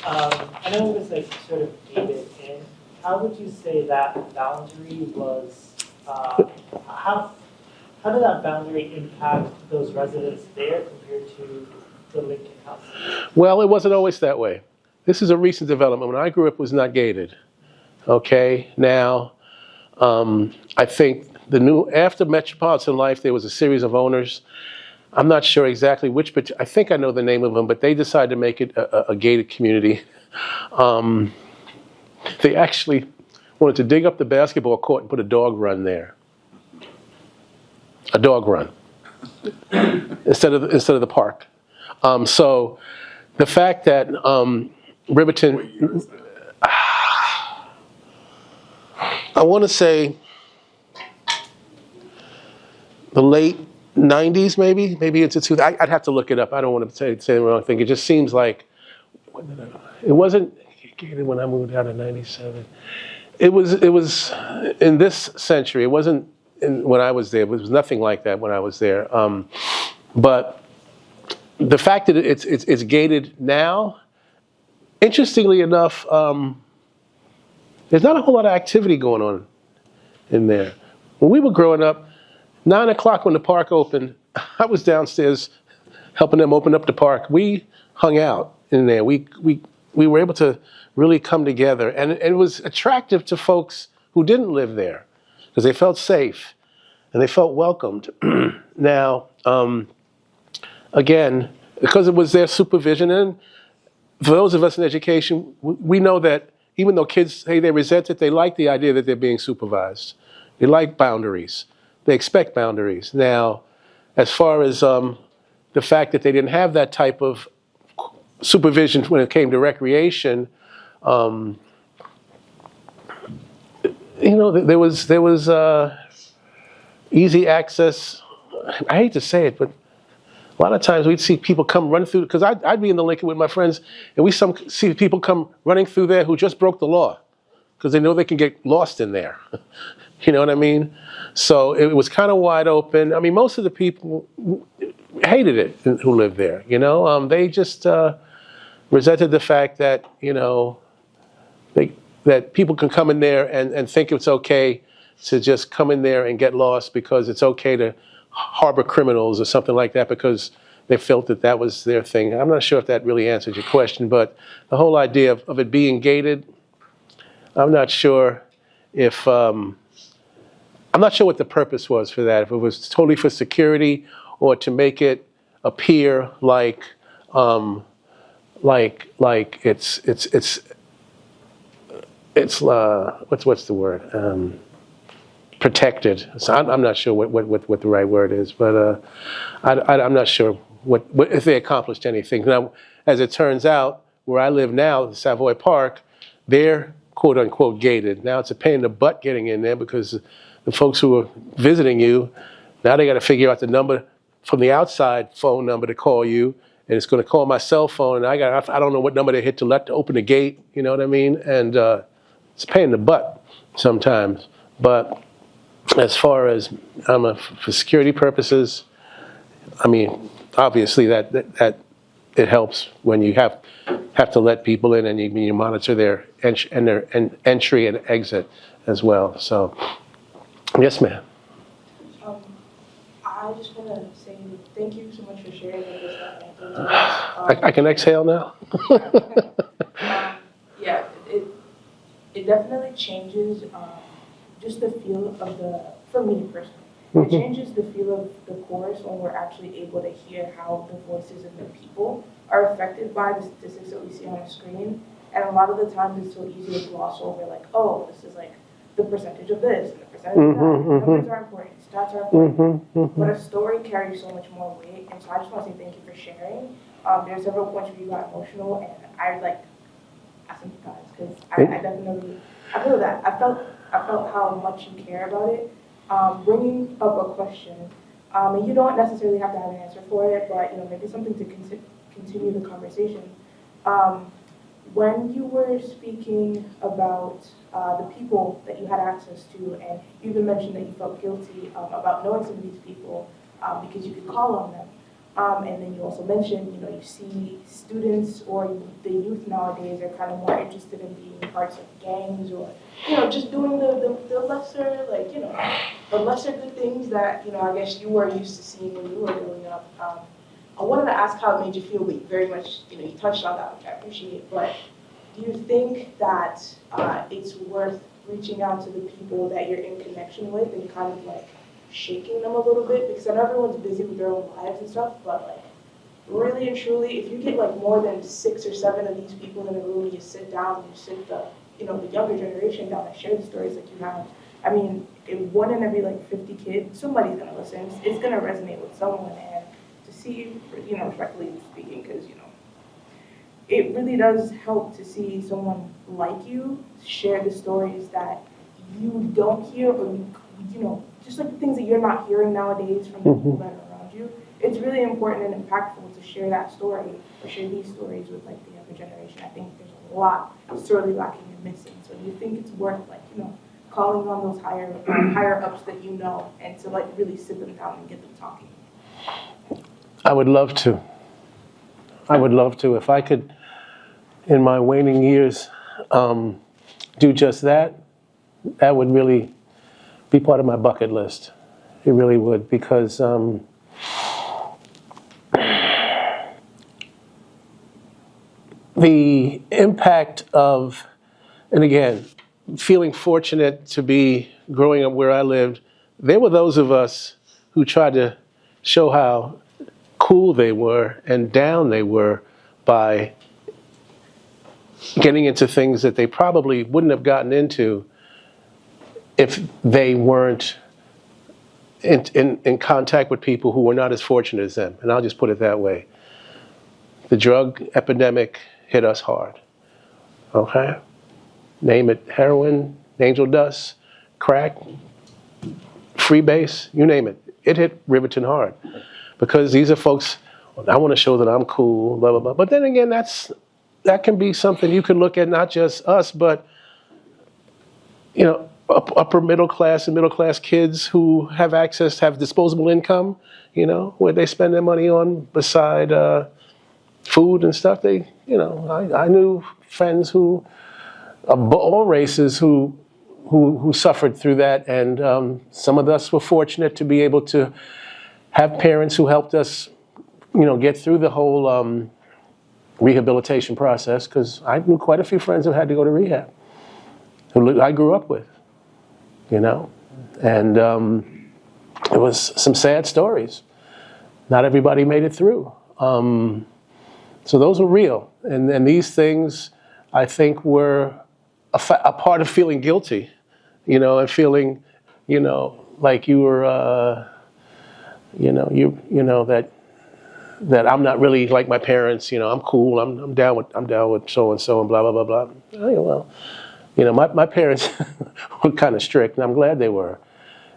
I know it was like sort of gated in. How would you say that boundary was, how did that boundary impact those residents there compared to the Lincoln houses? Well, it wasn't always that way. This is a recent development. When I grew up, it was not gated. Okay, now, I think after Metropolitan Life, there was a series of owners. I'm not sure exactly which, but I think I know the name of them, but they decided to make it a gated community. They actually wanted to dig up the basketball court and put a dog run there. A dog run. instead of the park. So the fact that Riverton, I want to say the late 90s, maybe it's a two. I'd have to look it up. I don't want to say the wrong thing. It just seems like it wasn't gated when I moved out in '97. It was in this century. It wasn't when I was there. It was nothing like that when I was there. But the fact that it's gated now, interestingly enough, there's not a whole lot of activity going on in there. When we were growing up, 9 o'clock when the park opened, I was downstairs helping them open up the park. We hung out in there. We were able to really come together. And it was attractive to folks who didn't live there because they felt safe and they felt welcomed. Now, again, because it was their supervision, and for those of us in education, we know that even though kids, hey, they resent it, they like the idea that they're being supervised. They like boundaries. They expect boundaries. Now, as far as the fact that they didn't have that type of supervision when it came to recreation, there was easy access. I hate to say it, but a lot of times we'd see people come running through, because I'd be in the Lincoln with my friends, and we see people come running through there who just broke the law, because they know they can get lost in there. You know what I mean? So it was kind of wide open. I mean, most of the people hated it who lived there, They just resented the fact that, that people can come in there and think it's okay to just come in there and get lost because it's okay to harbor criminals or something like that because they felt that was their thing. I'm not sure if that really answers your question, but the whole idea of it being gated, I'm not sure if, I'm not sure what the purpose was for that, if it was totally for security or to make it appear like it's what's the word? Protected. So I'm not sure what the right word is, but I'm not sure what if they accomplished anything. Now, as it turns out, where I live now, the Savoy Park, they're quote unquote gated. Now it's a pain in the butt getting in there because the folks who are visiting you, now they got to figure out the number from the outside phone number to call you, and it's going to call my cell phone, and I don't know what number to hit to open the gate. You know what I mean? And it's a pain in the butt sometimes, but as far as for security purposes, I mean, obviously that it helps when you have to let people in and you monitor their entry and exit as well. So, yes, ma'am. I just want to say thank you so much for sharing this. I can exhale now. Yeah, it definitely changes. Just the feel of for me personally, it changes the feel of the course when we're actually able to hear how the voices of the people are affected by the statistics that we see on the screen. And a lot of the times it's so easy to gloss over, like, oh, this is like the percentage of this, and the percentage of that. Numbers are important, stats are important, but a story carries so much more weight. And so I just want to say thank you for sharing. There's several points where you got emotional, and I like asking you guys, because I definitely, I feel that. I felt I felt how much you care about it. Bringing up a question, and you don't necessarily have to have an answer for it, but maybe something to continue the conversation. When you were speaking about the people that you had access to, and you even mentioned that you felt guilty about knowing some of these people because you could call on them. And then you also mentioned, you see students or the youth nowadays are kind of more interested in being parts of gangs or, just doing the lesser, the lesser good things that, I guess you were used to seeing when you were growing up. I wanted to ask how it made you feel, but very much, you touched on that, which I appreciate. But do you think that it's worth reaching out to the people that you're in connection with and kind of shaking them a little bit? Because I know everyone's busy with their own lives and stuff, but really and truly, if you get more than 6 or 7 of these people in a room, you sit down, you sit the younger generation down and share the stories that you have. I mean, if 1 in every 50 kids, somebody's gonna listen. It's gonna resonate with someone, and to see, respectfully speaking, because it really does help to see someone like you share the stories that you don't hear, or just the things that you're not hearing nowadays from the people that are around you. It's really important and impactful to share that story, or share these stories with the younger generation. I think there's a lot sorely lacking and missing. So do you think it's worth calling on those higher ups that and to really sit them down and get them talking? I would love to. I would love to. If I could, in my waning years, do just that, that would really be part of my bucket list. It really would, because the impact of, and again, feeling fortunate to be growing up where I lived, there were those of us who tried to show how cool they were and down they were by getting into things that they probably wouldn't have gotten into if they weren't in contact with people who were not as fortunate as them. And I'll just put it that way. The drug epidemic hit us hard. Okay? Name it: heroin, angel dust, crack, freebase, you name it. It hit Riverton hard. Because these are folks, I want to show that I'm cool, blah, blah, blah. But then again, that can be something you can look at, not just us, but upper middle class and middle class kids who have disposable income, where they spend their money on beside food and stuff. I knew friends who, all races, who suffered through that, and some of us were fortunate to be able to have parents who helped us, get through the whole rehabilitation process, because I knew quite a few friends who had to go to rehab, who I grew up with, and it was some sad stories. Not everybody made it through. So those were real. And these things, I think, were a part of feeling guilty, and feeling, like you were, that I'm not really like my parents. I'm cool. I'm down with so and so and blah blah blah blah. My parents were kind of strict, and I'm glad they were.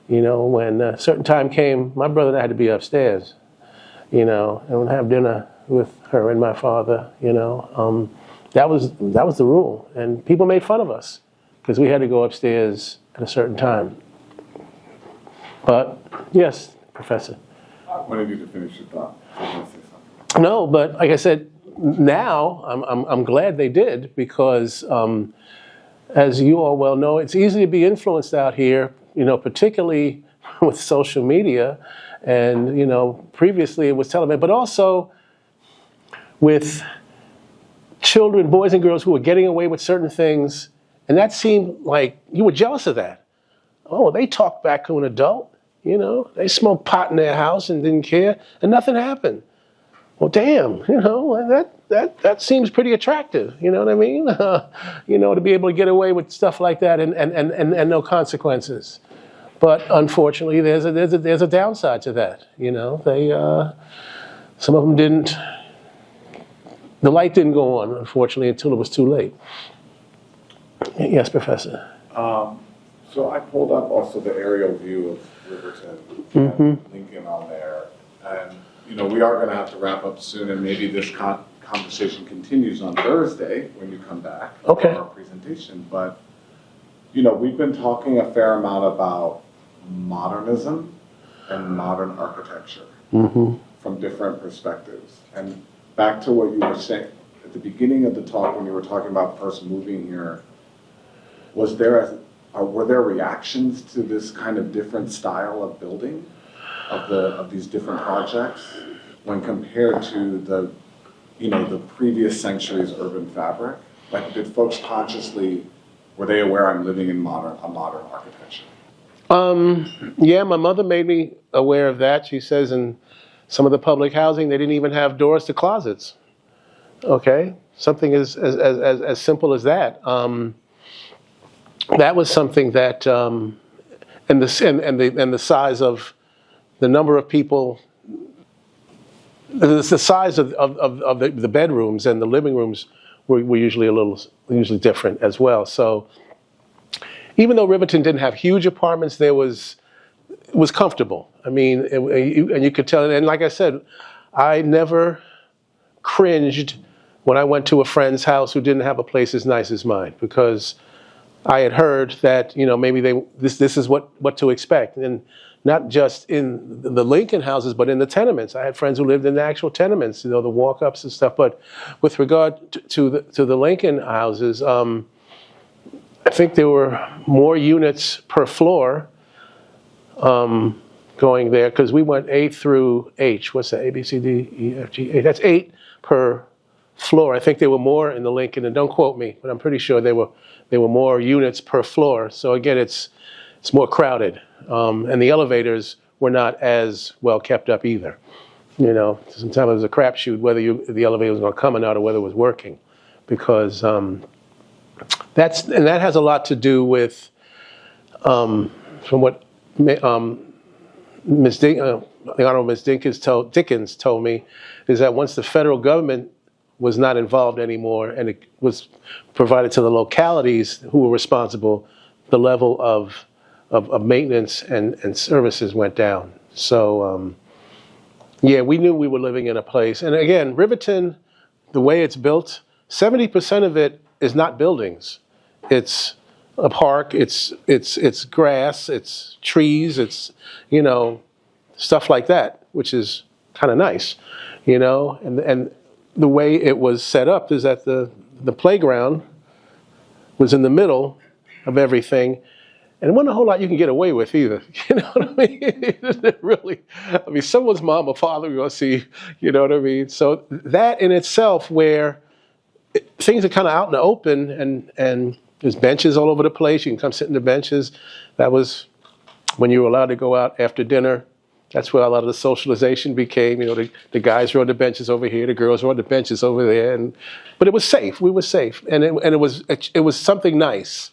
When a certain time came, my brother and I had to be upstairs, and have dinner with her and my father. That was the rule, and people made fun of us because we had to go upstairs at a certain time. But yes, Professor. I wanted you to finish your thought. I was going to say something. No, but like I said, now I'm glad they did, because as you all well know, it's easy to be influenced out here, particularly with social media, and previously it was television, but also with children, boys and girls, who were getting away with certain things, and that seemed like you were jealous of that. Oh, they talked back to an adult, they smoked pot in their house and didn't care, and nothing happened. Well, damn, that seems pretty attractive, you know what I mean? To be able to get away with stuff like that and no consequences. But unfortunately, there's a downside to that. Some of them didn't. The light didn't go on, unfortunately, until it was too late. Yes, Professor. So I pulled up also the aerial view of Riverton and Lincoln on there. And, you know, we are going to have to wrap up soon, and maybe this conversation continues on Thursday when you come back for our presentation. But, you know, we've been talking a fair amount about modernism and modern architecture from different perspectives. And back to what you were saying at the beginning of the talk when you were talking about first moving here, was there were there reactions to this kind of different style of building of these different projects when compared to the, you know, the previous century's urban fabric? Like, did folks consciously, were they aware I'm living in a modern architecture? Yeah, my mother made me aware of that. She says in some of the public housing, they didn't even have doors to closets. Okay, something as simple as that. That was something that, and the size of the number of people, the size of the bedrooms and the living rooms were usually different as well. So even though Riverton didn't have huge apartments, it was comfortable. I mean, and you could tell. And like I said, I never cringed when I went to a friend's house who didn't have a place as nice as mine, because I had heard that, you know, maybe this is what to expect, and not just in the Lincoln houses, but in the tenements. I had friends who lived in the actual tenements, you know, the walk-ups and stuff. But with regard to the Lincoln houses, I think there were more units per floor going there, because we went A through H. What's that? A, B, C, D, E, F, G, H. That's 8 per floor. I think there were more in the Lincoln, and don't quote me, but I'm pretty sure there were more units per floor. So again, it's more crowded, and the elevators were not as well kept up either. You know, sometimes it was a crapshoot whether the elevator was going to come or not, or whether it was working, because that has a lot to do with, from what the Honorable Ms. Dickens told me, is that once the federal government was not involved anymore, and it was provided to the localities who were responsible, the level of maintenance and services went down. So, yeah, we knew we were living in a place. And again, Riverton, the way it's built, 70% of it is not buildings. It's a park, it's grass, it's trees, it's, you know, stuff like that, which is kind of nice, you know, and the way it was set up is that the playground was in the middle of everything, and it wasn't a whole lot you can get away with either. You know what I mean? Really, I mean, someone's mom or father, you're going to see, you know what I mean? So that in itself, where things are kind of out in the open, and there's benches all over the place, you can come sit in the benches. That was when you were allowed to go out after dinner. That's where a lot of the socialization became. You know, the guys were on the benches over here, the girls were on the benches over there, but it was safe. We were safe, and it was something nice,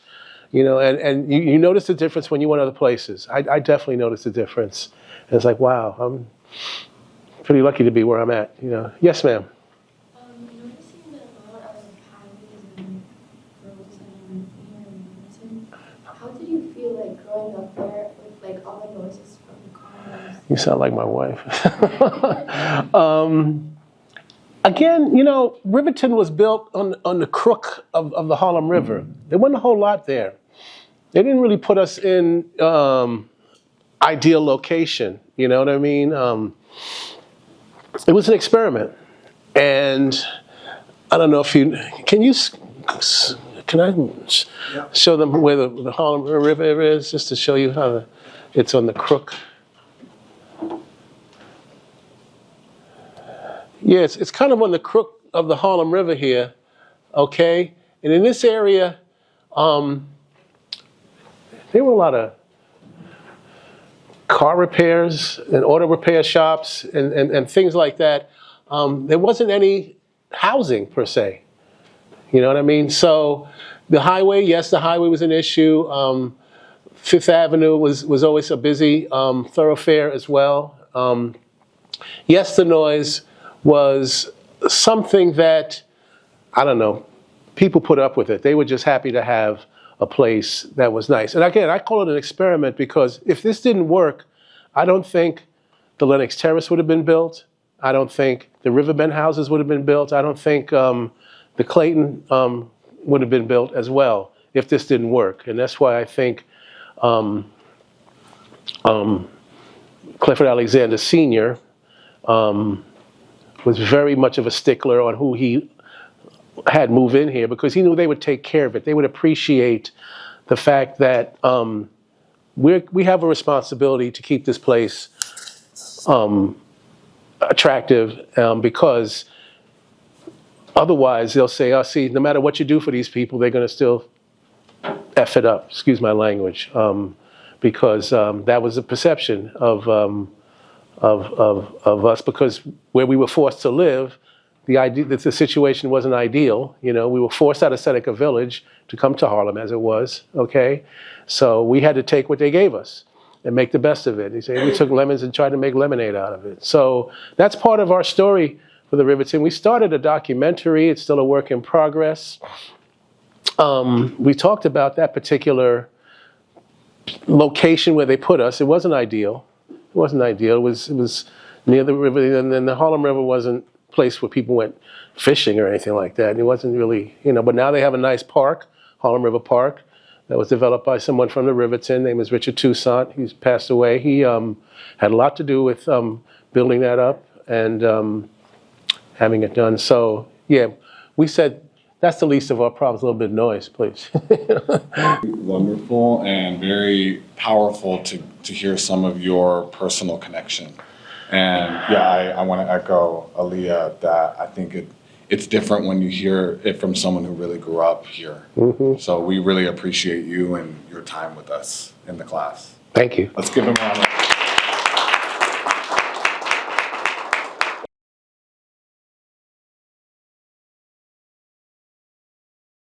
you know. And you notice the difference when you went other places. I definitely noticed the difference. And it's like, wow, I'm pretty lucky to be where I'm at. You know. Yes, ma'am. Noticing that a lot of highways and roads and here in Britain, how did you feel like growing up there with like all the noises from the cars? You sound like my wife. Again, you know, Riverton was built on the crook of the Harlem River. There wasn't a whole lot there. They didn't really put us in ideal location. You know what I mean? It was an experiment, and I don't know if can I show them where the Harlem River is, just to show you how it's on the crook. Yeah, it's kind of on the crook of the Harlem River here, okay? And in this area, there were a lot of car repairs and auto repair shops and things like that. There wasn't any housing per se. You know what I mean? So the highway, yes, the highway was an issue. Fifth Avenue was always a busy thoroughfare as well. Yes, the noise was something that, I don't know, people put up with it. They were just happy to have a place that was nice. And again, I call it an experiment because if this didn't work, I don't think the Lenox Terrace would have been built. I don't think the Riverbend houses would have been built. I don't think the Clayton would have been built as well if this didn't work. And that's why I think Clifford Alexander Sr. Was very much of a stickler on who he had move in here because he knew they would take care of it. They would appreciate the fact that we have a responsibility to keep this place attractive because otherwise they'll say, oh, see, no matter what you do for these people, they're going to still F it up, excuse my language, because that was the perception of us because where we were forced to live, the situation wasn't ideal. You know, we were forced out of Seneca Village to come to Harlem as it was, okay? So we had to take what they gave us and make the best of it. He said we took lemons and tried to make lemonade out of it. So that's part of our story for the Riverton. We started a documentary. It's still a work in progress. We talked about that particular location where they put us. It wasn't ideal. It wasn't ideal. It was near the river, and then the Harlem River wasn't a place where people went fishing or anything like that. And it wasn't really, you know, but now they have a nice park, Harlem River Park, that was developed by someone from the Riverton. Name is Richard Toussaint. He's passed away. He had a lot to do with building that up and having it done. So, yeah, we said, that's the least of our problems, a little bit of noise, please. Wonderful and very powerful to hear some of your personal connection. And yeah, I want to echo Aaliyah that I think it's different when you hear it from someone who really grew up here. Mm-hmm. So we really appreciate you and your time with us in the class. Thank you. Let's give him a round of applause.